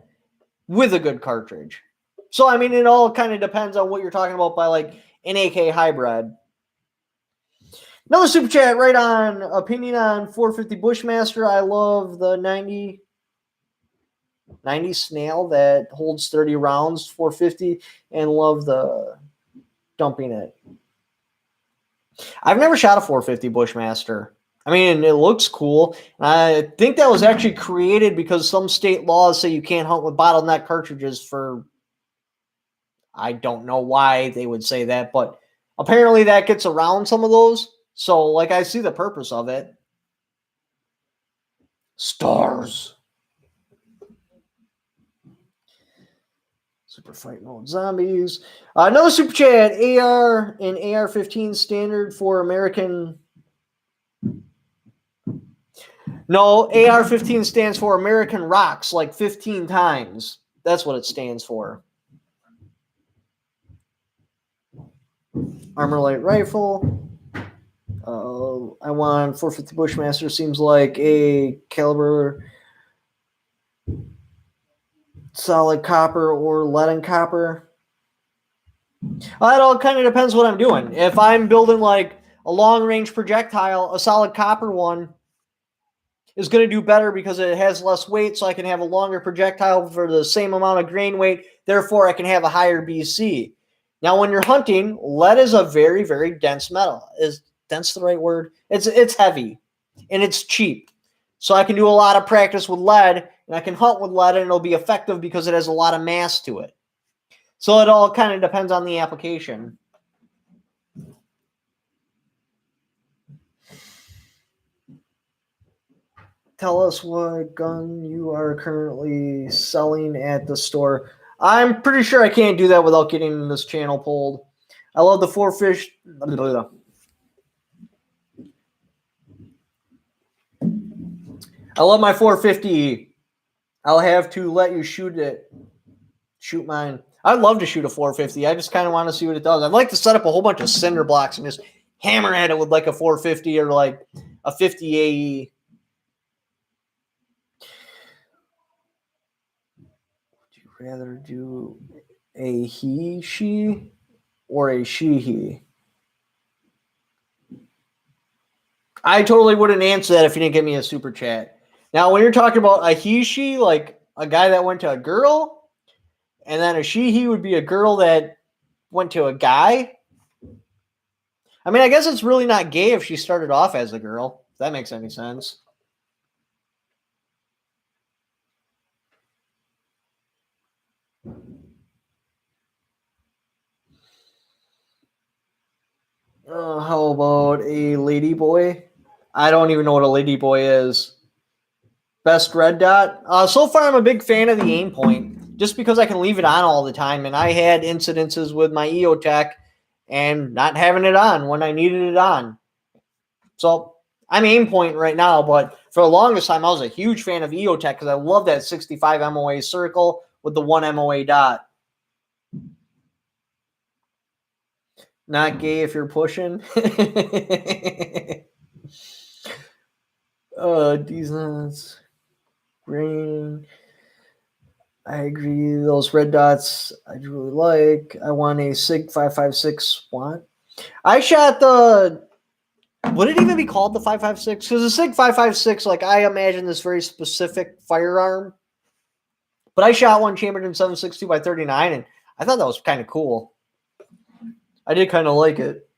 with a good cartridge. So, I mean, it all kind of depends on what you're talking about by like an AK hybrid. Another super chat right on opinion on 450 Bushmaster. I love the 90 snail that holds 30 rounds, 450, and love the dumping it. I've never shot a 450 Bushmaster. I mean, it looks cool. I think that was actually created because some state laws say you can't hunt with bottleneck cartridges for... I don't know why they would say that, but apparently that gets around some of those. So, like, I see the purpose of it. Stars. Super fight mode zombies. Another super chat. AR and AR-15 standard for American... No, AR-15 stands for American Rocks like 15 times. That's what it stands for. Armor light rifle. I want 450 Bushmaster. Seems like a caliber solid copper or lead and copper. It all kind of depends what I'm doing. If I'm building like a long range projectile, a solid copper one is going to do better because it has less weight, so I can have a longer projectile for the same amount of grain weight. Therefore, I can have a higher BC. Now, when you're hunting, lead is a very, very dense metal. Is dense the right word? It's heavy, and it's cheap. So I can do a lot of practice with lead, and I can hunt with lead, and it'll be effective because it has a lot of mass to it. So it all kind of depends on the application. tell us what gun you are currently selling at the store. I'm pretty sure I can't do that without getting this channel pulled. I love the four fish. I love my 450. I'll have to let you shoot it. Shoot mine. I'd love to shoot a 450. I just kind of want to see what it does. I'd like to set up a whole bunch of cinder blocks and just hammer at it with like a 450 or like a 50 AE. Would you rather do a he, she, or a she, he? I totally wouldn't answer that if you didn't give me a super chat. Now, when you're talking about a he, she, like a guy that went to a girl, and then a she, he would be a girl that went to a guy. I mean, I guess it's really not gay if she started off as a girl, if that makes any sense. How about a lady boy? I don't even know what a lady boy is. Best red dot? So far, I'm a big fan of the aim point, just because I can leave it on all the time. And I had incidences with my EOTech and not having it on when I needed it on. So I'm aim point right now, but for the longest time, I was a huge fan of EOTech because I love that 65 MOA circle with the 1 MOA dot. Not gay if you're pushing. Decent. Green. I agree. Those red dots I do really like. I want a SIG 556 want. I shot the. Would it even be called the 556? Because the SIG 556, like I imagine this very specific firearm. But I shot one chambered in 7.62 by 39, and I thought that was kind of cool. I did kind of like it.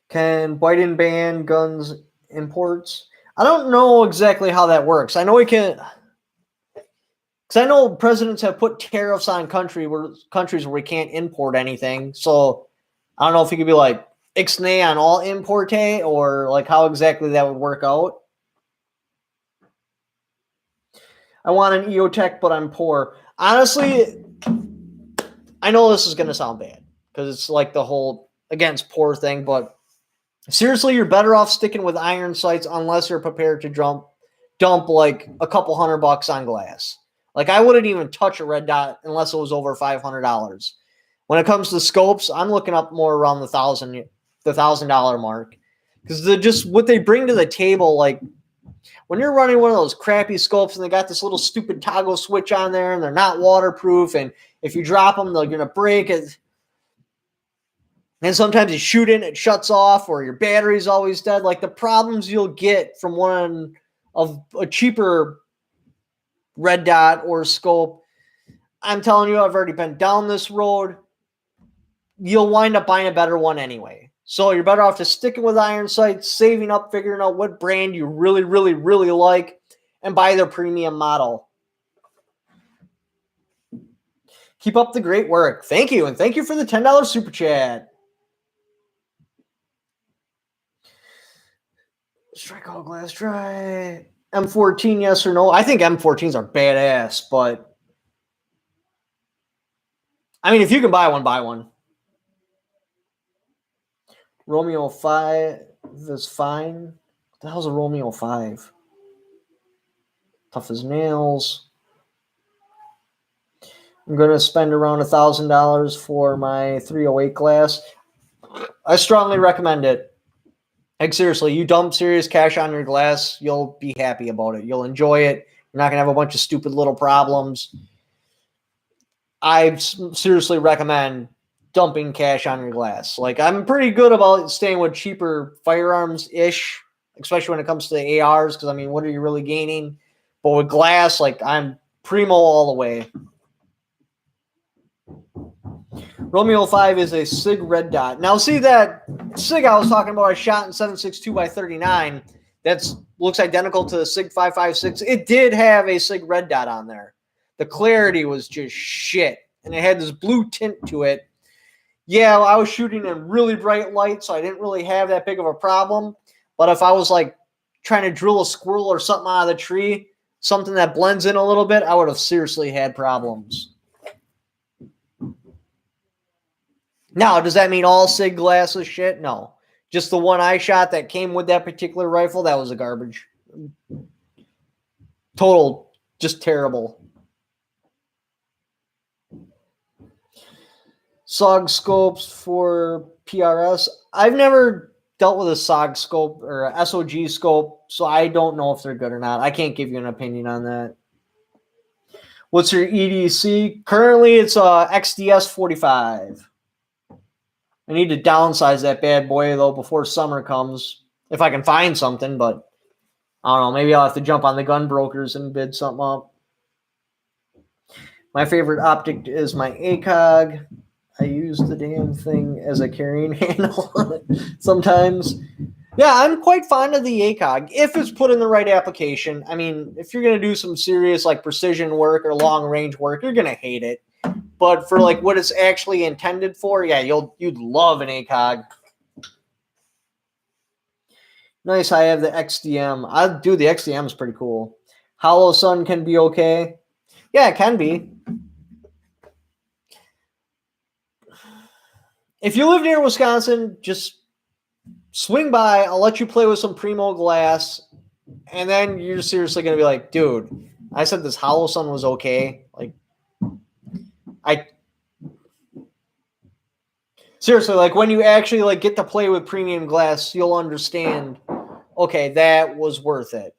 Can Biden ban guns imports? I don't know exactly how that works. I know we can, because I know presidents have put tariffs on countries where we can't import anything. So I don't know if it could be like ixnay on all importe or like how exactly that would work out. I want an EOTech, but I'm poor. Honestly, I know this is going to sound bad because it's like the whole against poor thing, but seriously, you're better off sticking with iron sights unless you're prepared to dump like a couple $100 on glass. Like I wouldn't even touch a red dot unless it was over $500. When it comes to scopes, I'm looking up more around the $1,000 mark because just what they bring to the table, like when you're running one of those crappy scopes and they got this little stupid toggle switch on there and they're not waterproof, and if you drop them, they're gonna break it. And sometimes you shoot in, it shuts off, or your battery's always dead. Like the problems you'll get from one of a cheaper red dot or scope, I'm telling you, I've already been down this road. You'll wind up buying a better one anyway. So you're better off just sticking with iron sights, saving up, figuring out what brand you really, really, really like, and buy their premium model. Keep up the great work. Thank you, and thank you for the $10 super chat. Strike all glass dry. M14, yes or no? I think M14s are badass, but I mean, if you can buy one, buy one. Romeo 5 is fine. What the hell's a Romeo 5? Tough as nails. I'm going to spend around $1,000 for my 308 glass. I strongly recommend it. Like, seriously, you dump serious cash on your glass, you'll be happy about it. You'll enjoy it. You're not going to have a bunch of stupid little problems. I seriously recommend dumping cash on your glass. Like, I'm pretty good about staying with cheaper firearms-ish, especially when it comes to the ARs, because, I mean, what are you really gaining? But with glass, like, I'm primo all the way. Romeo 5 is a SIG red dot. Now, see that SIG I was talking about, I shot in 7.62 by 39. That looks identical to the SIG 5.56. It did have a SIG red dot on there. The clarity was just shit, and it had this blue tint to it. yeah, I was shooting in really bright light, so I didn't really have that big of a problem. But if I was like trying to drill a squirrel or something out of the tree, something that blends in a little bit, I would have seriously had problems. Now, does that mean all SIG glass is shit? No. Just the one I shot that came with that particular rifle, that was a garbage. Total, just terrible. SOG scopes for PRS. I've never dealt with a SOG scope or a SOG scope, so I don't know if they're good or not. I can't give you an opinion on that. What's your EDC? Currently, it's a XDS 45. I need to downsize that bad boy, though, before summer comes. If I can find something, but I don't know. Maybe I'll have to jump on the gun brokers and bid something up. My favorite optic is my ACOG. I use the damn thing as a carrying handle sometimes. Yeah, I'm quite fond of the ACOG if it's put in the right application. I mean, if you're going to do some serious like precision work or long range work, you're going to hate it. But for like what it's actually intended for, yeah, you'd love an ACOG. Nice, I have the XDM. The XDM is pretty cool. Hollow Sun can be okay. Yeah, it can be. If you live near Wisconsin, just swing by. I'll let you play with some Primo glass. And then you're seriously going to be like, dude, I said this Hollow Sun was okay. Like, seriously, like when you actually like get to play with premium glass, you'll understand, okay, that was worth it.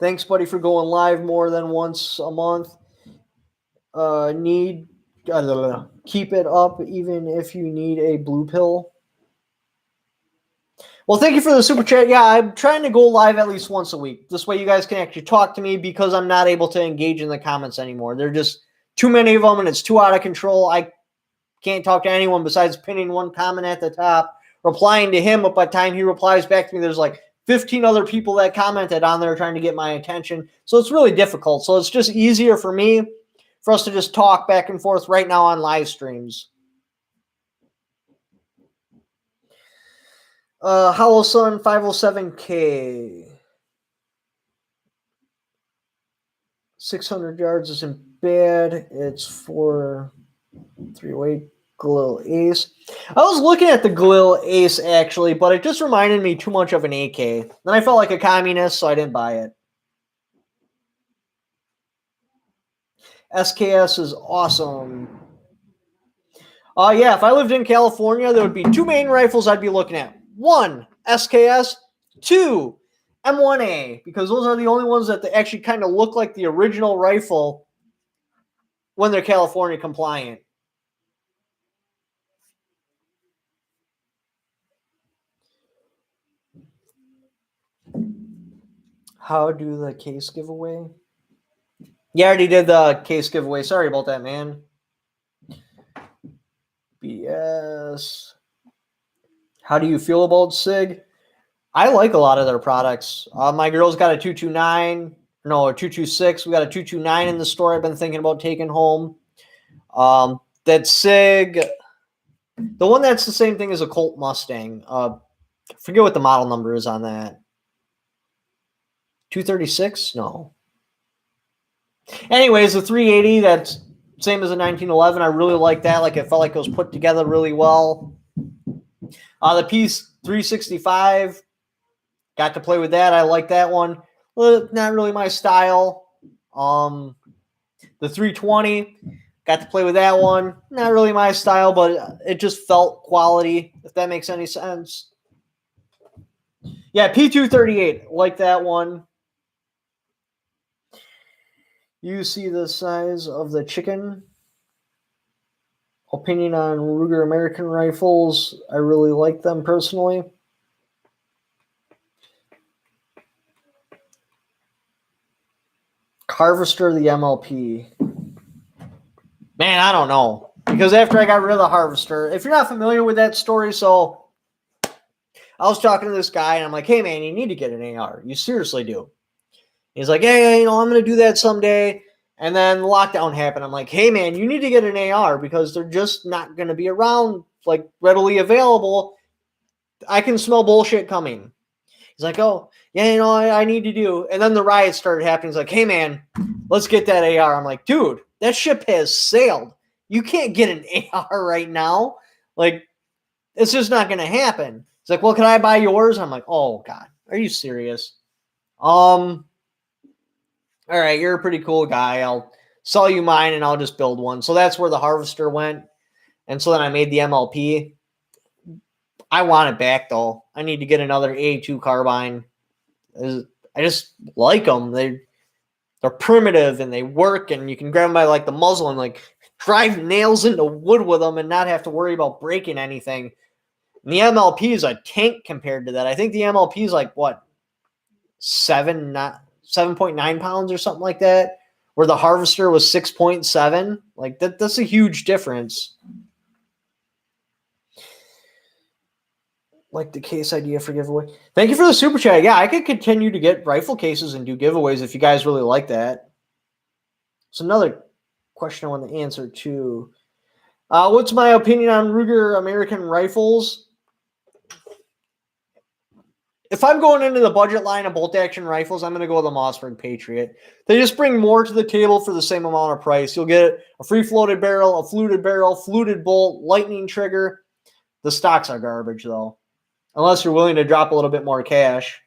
Thanks, buddy, for going live more than once a month. Keep it up even if you need a blue pill. Well, thank you for the super chat. Yeah, I'm trying to go live at least once a week. This way you guys can actually talk to me because I'm not able to engage in the comments anymore. There are just too many of them and it's too out of control. I can't talk to anyone besides pinning one comment at the top, replying to him, but by the time he replies back to me, there's like 15 other people that commented on there trying to get my attention. So it's really difficult. So it's just easier for me for us to just talk back and forth right now on live streams. Hollow Sun 507K. 600 yards isn't bad. It's for 308 Galil Ace. I was looking at the Galil Ace actually, but it just reminded me too much of an AK. Then I felt like a communist, so I didn't buy it. SKS is awesome. Yeah, if I lived in California, there would be two main rifles I'd be looking at. One, SKS. Two, M1A, because those are the only ones that actually kind of look like the original rifle when they're California compliant. How do the case giveaway? Yeah, I already did the case giveaway. Sorry about that, man. BS. How do you feel about SIG? I like a lot of their products. My girl's got a 229, no, a 226. We got a 229 in the store I've been thinking about taking home. That SIG, the one that's the same thing as a Colt Mustang. I forget what the model number is on that. 236? No. Anyways, the 380, that's same as a 1911. I really like that. Like, it felt like it was put together really well. The piece 365, got to play with that. I like that one. Well, not really my style. The 320, got to play with that one. Not really my style, but it just felt quality, if that makes any sense. Yeah, P238, like that one. You see the size of the chicken. Opinion on Ruger American rifles. I really like them personally. Harvester, the MLP. Man, I don't know. Because after I got rid of the Harvester, if you're not familiar with that story, so I was talking to this guy and I'm like, hey man, you need to get an AR. You seriously do. He's like, hey, I'm going to do that someday. And then the lockdown happened. I'm like, hey, man, you need to get an AR because they're just not going to be around, like, readily available. I can smell bullshit coming. He's like, oh, yeah, you know, I need to do. And then the riots started happening. He's like, hey, man, let's get that AR. I'm like, dude, that ship has sailed. You can't get an AR right now. Like, it's just not going to happen. He's like, well, can I buy yours? I'm like, oh, God, are you serious? All right, you're a pretty cool guy. I'll sell you mine and I'll just build one. So that's where the harvester went. And so then I made the MLP. I want it back, though. I need to get another A2 carbine. I just like them. They're primitive and they work, and you can grab them by like the muzzle and like drive nails into wood with them and not have to worry about breaking anything. And the MLP is a tank compared to that. I think the MLP is like what, 7.9 pounds or something like that, where the harvester was 6.7. Like that's a huge difference. Like the case idea for giveaway. Thank you for the super chat. Yeah, I could continue to get rifle cases and do giveaways if you guys really like that. It's another question I want to answer too. What's my opinion on Ruger American rifles? If I'm going into the budget line of bolt action rifles, I'm going to go with the Mossberg Patriot. They just bring more to the table for the same amount of price. You'll get a free floated barrel, a fluted bolt, lightning trigger. The stocks are garbage though. Unless you're willing to drop a little bit more cash.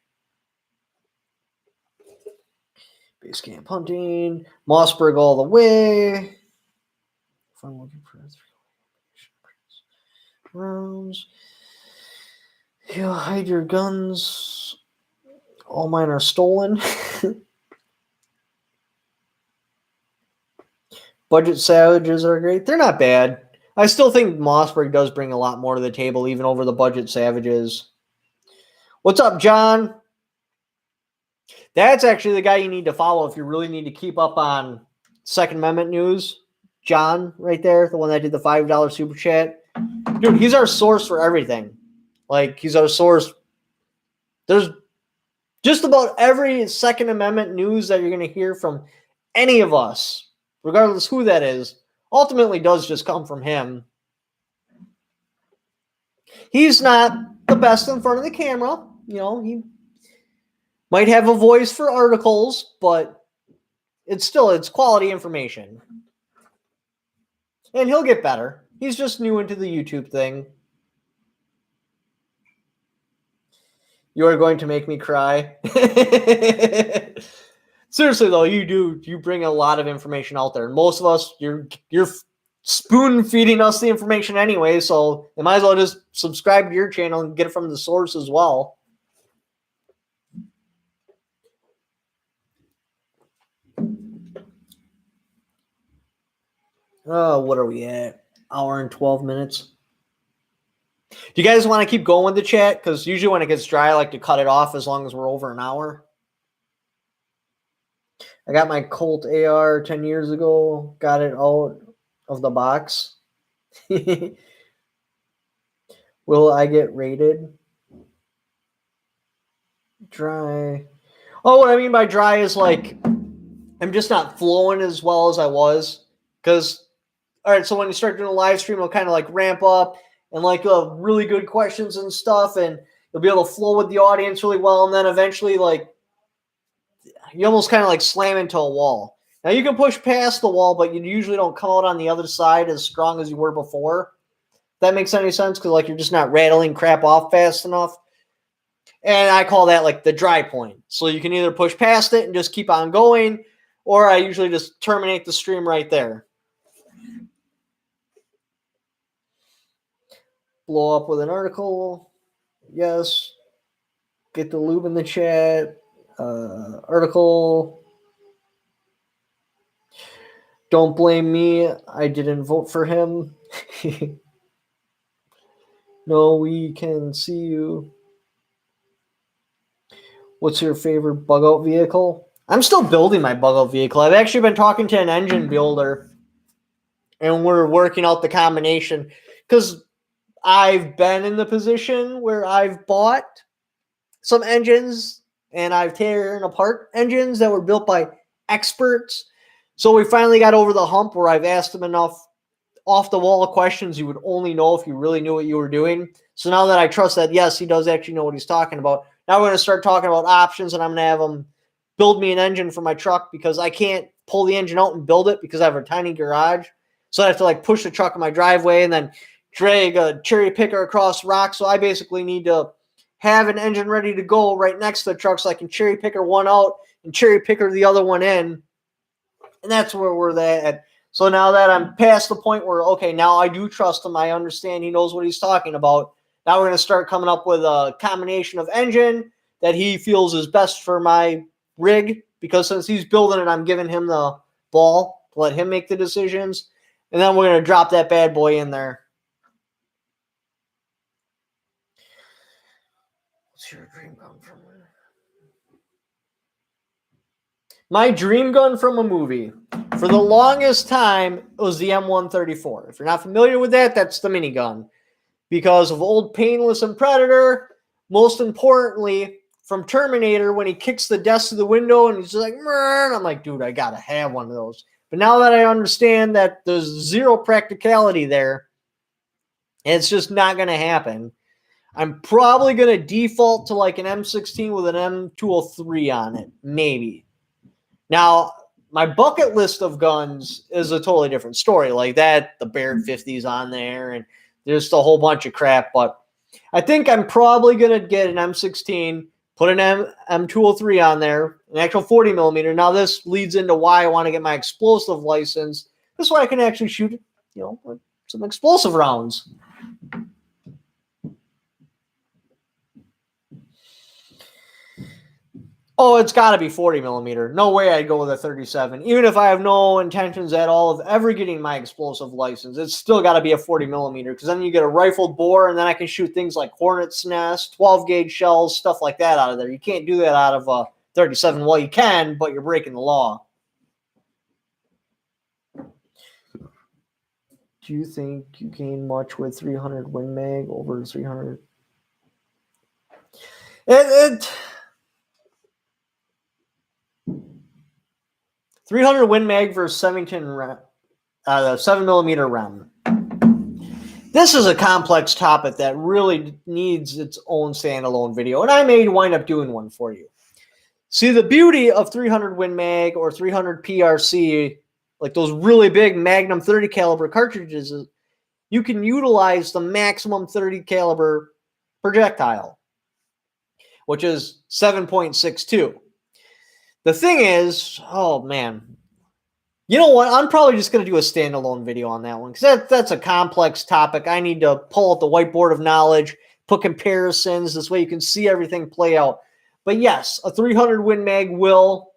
Base camp hunting. Mossberg all the way. If I'm looking for rounds. Yeah, hide your guns. All mine are stolen. Budget Savages are great. They're not bad. I still think Mossberg does bring a lot more to the table, even over the Budget Savages. What's up, John? That's actually the guy you need to follow if you really need to keep up on Second Amendment news. John, right there, the one that did the $5 super chat. Dude, he's our source for everything. Like, he's our source. There's just about every Second Amendment news that you're going to hear from any of us, regardless who that is, ultimately does just come from him. He's not the best in front of the camera. You know, he might have a voice for articles, but it's quality information. And he'll get better. He's just new into the YouTube thing. You are going to make me cry. Seriously though, you bring a lot of information out there. And most of us, you're spoon feeding us the information anyway, so you might as well just subscribe to your channel and get it from the source as well. Oh, what are we at? Hour and 12 minutes. Do you guys want to keep going with the chat? Because usually when it gets dry, I like to cut it off as long as we're over an hour. I got my Colt AR 10 years ago. Got it out of the box. Will I get rated? Dry. Oh, what I mean by dry is like I'm just not flowing as well as I was. Because, all right, so when you start doing a live stream, it'll kind of like ramp up and like you'll have really good questions and stuff, and you'll be able to flow with the audience really well. And then eventually, like, you almost kind of like slam into a wall. Now, you can push past the wall, but you usually don't come out on the other side as strong as you were before. If that makes any sense? Because, like, you're just not rattling crap off fast enough. And I call that, like, the dry point. So you can either push past it and just keep on going, or I usually just terminate the stream right there. Blow up with an article. Yes. Get the lube in the chat. Article. Don't blame me. I didn't vote for him. No, we can see you. What's your favorite bug out vehicle? I'm still building my bug out vehicle. I've actually been talking to an engine builder, and we're working out the combination because I've been in the position where I've bought some engines and I've taken apart engines that were built by experts. So we finally got over the hump where I've asked him enough off-the-wall questions you would only know if you really knew what you were doing. So now that I trust that, yes, he does actually know what he's talking about, now we're going to start talking about options, and I'm going to have him build me an engine for my truck because I can't pull the engine out and build it because I have a tiny garage. So I have to like push the truck in my driveway and then drag a cherry picker across rocks. So I basically need to have an engine ready to go right next to the truck so I can cherry picker one out and cherry picker the other one in. And that's where we're at. So now that I'm past the point where, okay, now I do trust him. I understand he knows what he's talking about. Now we're going to start coming up with a combination of engine that he feels is best for my rig, because since he's building it, I'm giving him the ball to let him make the decisions. And then we're going to drop that bad boy in there. What's your dream gun from? My dream gun from a movie, for the longest time, it was the M134. If you're not familiar with that, that's the minigun. Because of Old Painless and Predator, most importantly, from Terminator, when he kicks the desk to the window and he's just like, and I'm like, dude, I gotta have one of those. But now that I understand that there's zero practicality there, it's just not going to happen, I'm probably going to default to like an M16 with an M203 on it, maybe. Now, my bucket list of guns is a totally different story. Like that, the Baird 50's on there, and there's a whole bunch of crap. But I think I'm probably going to get an M16, put an M203 on there, an actual 40 millimeter. Now, this leads into why I want to get my explosive license. This way I can actually shoot, some explosive rounds. Oh, it's got to be 40 millimeter. No way I'd go with a 37. Even if I have no intentions at all of ever getting my explosive license, it's still got to be a 40 millimeter, because then you get a rifled bore, and then I can shoot things like Hornet's Nest, 12-gauge shells, stuff like that out of there. You can't do that out of a 37. Well, you can, but you're breaking the law. Do you think you gain much with 300 Win Mag over 300? 300 Win Mag versus 7 millimeter round. This is a complex topic that really needs its own standalone video, and I may wind up doing one for you. See, the beauty of 300 Win Mag or 300 PRC, like those really big Magnum 30 caliber cartridges, is you can utilize the maximum 30 caliber projectile, which is 7.62. The thing is, oh man, you know what? I'm probably just going to do a standalone video on that one, because that's a complex topic. I need to pull out the whiteboard of knowledge, put comparisons. This way you can see everything play out. But yes, a 300 Win Mag will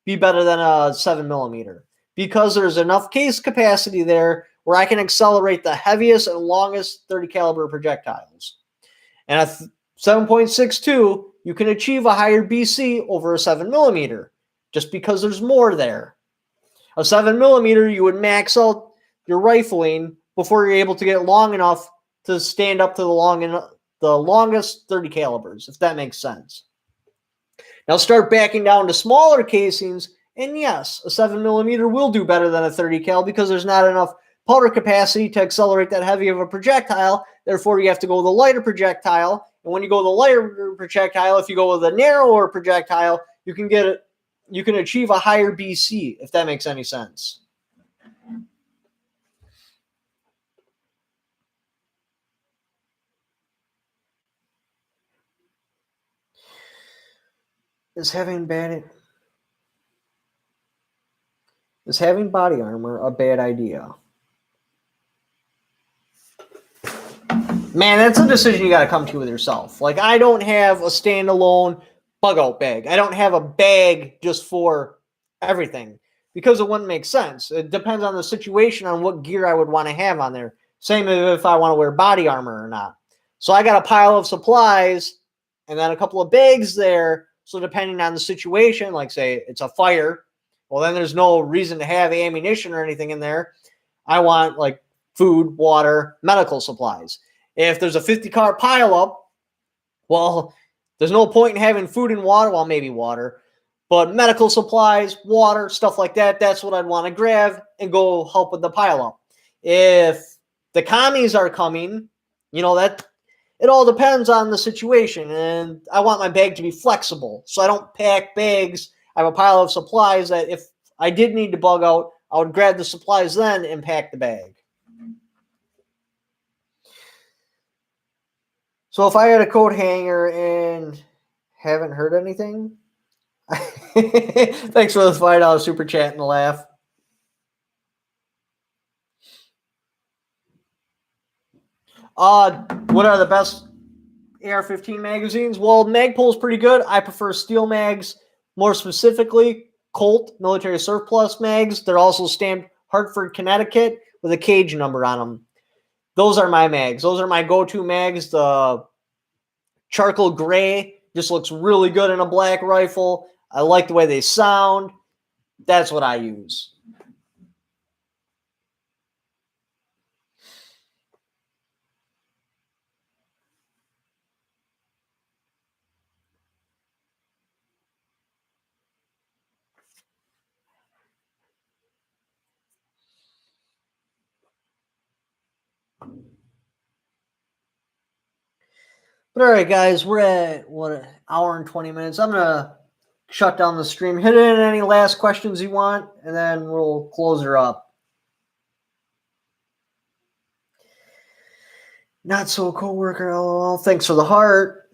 be better than a 7 millimeter, because there's enough case capacity there where I can accelerate the heaviest and longest 30 caliber projectiles. And a 7.62, you can achieve a higher BC over a 7 millimeter, just because there's more there. A 7 millimeter, you would max out your rifling before you're able to get it long enough to stand up to the longest 30 calibers, if that makes sense. Now start backing down to smaller casings, and yes, a 7 millimeter will do better than a 30 cal, because there's not enough powder capacity to accelerate that heavy of a projectile. Therefore, you have to go with a lighter projectile. And when you go with a lighter projectile, if you go with a narrower projectile, you can achieve a higher BC, if that makes any sense. Is having body armor a bad idea? Man, that's a decision you got to come to with yourself. Like, I don't have a standalone bug-out bag. I don't have a bag just for everything, because it wouldn't make sense. It depends on the situation, on what gear I would want to have on there. Same if I want to wear body armor or not. So I got a pile of supplies and then a couple of bags there. So depending on the situation, like say it's a fire, well, then there's no reason to have ammunition or anything in there. I want like food, water, medical supplies. If there's a 50-car pileup, well, there's no point in having food and water. Well, maybe water. But medical supplies, water, stuff like that, that's what I'd want to grab and go help with the pileup. If the commies are coming, that it all depends on the situation. And I want my bag to be flexible. So I don't pack bags. I have a pile of supplies that if I did need to bug out, I would grab the supplies then and pack the bag. So if I had a coat hanger and haven't heard anything, thanks for the $5 super chat and the laugh. What are the best AR-15 magazines? Well, Magpul's pretty good. I prefer steel mags, more specifically Colt military surplus mags. They're also stamped Hartford, Connecticut with a cage number on them. Those are my mags. Those are my go-to mags. The charcoal gray just looks really good in a black rifle. I like the way they sound. That's what I use. But all right, guys, we're at, an hour and 20 minutes. I'm going to shut down the stream. Hit in any last questions you want, and then we'll close her up. Not so coworker, lol. Thanks for the heart.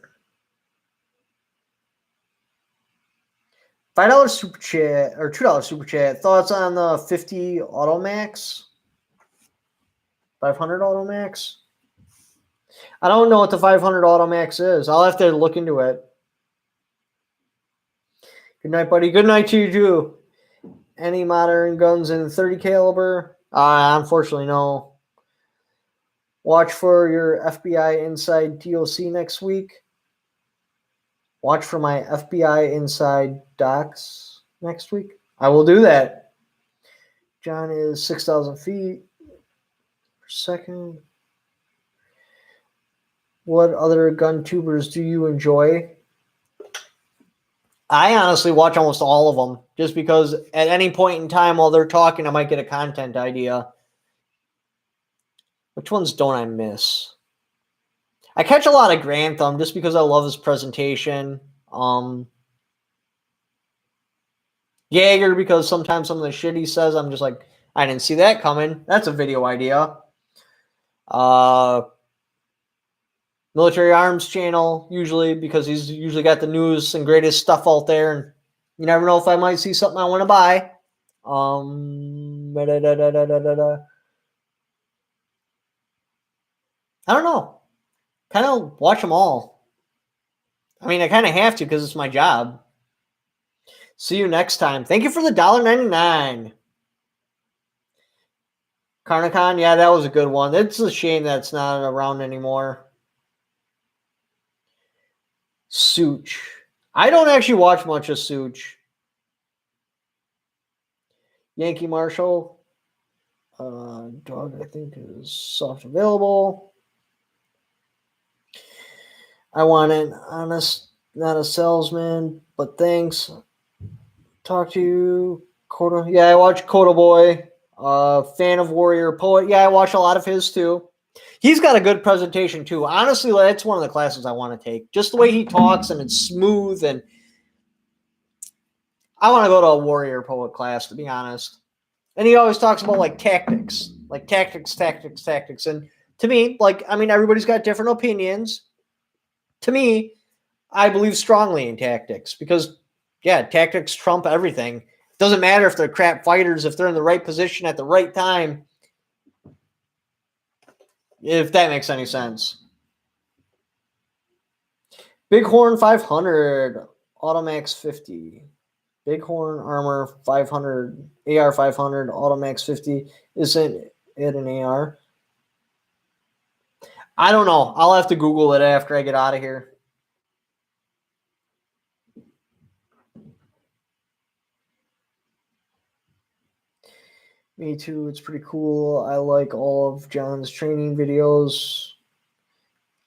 $5 super chat, or $2 super chat. Thoughts on the 50 Automax? 500 Automax? I don't know what the 500 Automax is. I'll have to look into it. Good night, buddy. Good night to you, too. Any modern guns in 30 caliber? Unfortunately, no. Watch for your FBI Inside DOC next week. Watch for my FBI Inside Docs next week. I will do that. John is 6,000 feet per second. What other gun tubers do you enjoy? I honestly watch almost all of them just because at any point in time while they're talking, I might get a content idea. Which ones don't I miss? I catch a lot of Grantham just because I love his presentation. Jaeger, because sometimes some of the shit he says, I'm just like, I didn't see that coming. That's a video idea. Military Arms channel, usually, because he's usually got the newest and greatest stuff out there. And you never know if I might see something I want to buy. I don't know. Kind of watch them all. I mean, I kind of have to because it's my job. See you next time. Thank you for the $1.99. Carnicon, yeah, that was a good one. It's a shame that's not around anymore. Such. I don't actually watch much of Such. Yankee Marshall. Dog, I think, is soft available. I want an honest, not a salesman, but thanks. Talk to you. Coda. Yeah, I watch Coda Boy. Fan of Warrior Poet. Yeah, I watch a lot of his too. He's got a good presentation too. Honestly, that's one of the classes I want to take. Just the way he talks and it's smooth, and I want to go to a Warrior Poet class, to be honest. And he always talks about tactics. And to me, everybody's got different opinions. To me, I believe strongly in tactics because, yeah, tactics trump everything. It doesn't matter if they're crap fighters, if they're in the right position at the right time, if that makes any sense. Bighorn 500, Automax 50. Bighorn Armor 500, AR 500, Automax 50. Isn't it an AR? I don't know. I'll have to Google it after I get out of here. Me too. It's pretty cool. I like all of John's training videos.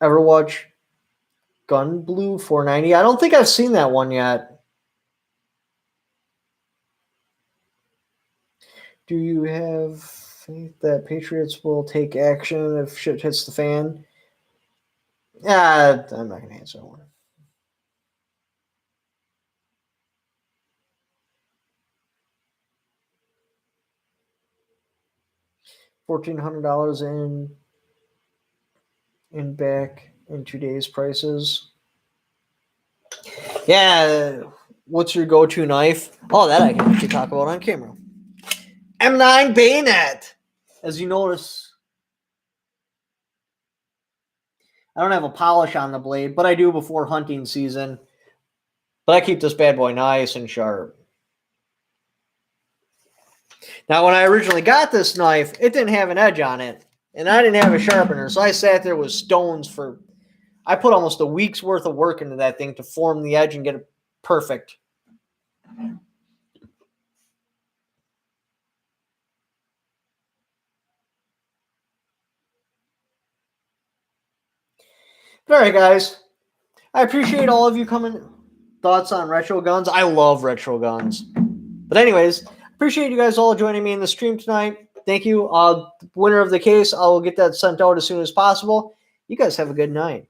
Ever watch Gun Blue 490? I don't think I've seen that one yet. Do you have faith that Patriots will take action if shit hits the fan? Yeah, I'm not going to answer that one. $1,400 in back in today's prices. Yeah, what's your go-to knife? Oh, that I can actually talk about on camera. M9 bayonet. As you notice, I don't have a polish on the blade, but I do before hunting season. But I keep this bad boy nice and sharp. Now, when I originally got this knife, it didn't have an edge on it, and I didn't have a sharpener, so I sat there with stones for... I put almost a week's worth of work into that thing to form the edge and get it perfect. All right, guys. I appreciate all of you coming. Thoughts on retro guns? I love retro guns. But anyways, appreciate you guys all joining me in the stream tonight. Thank you. Winner of the case, I'll get that sent out as soon as possible. You guys have a good night.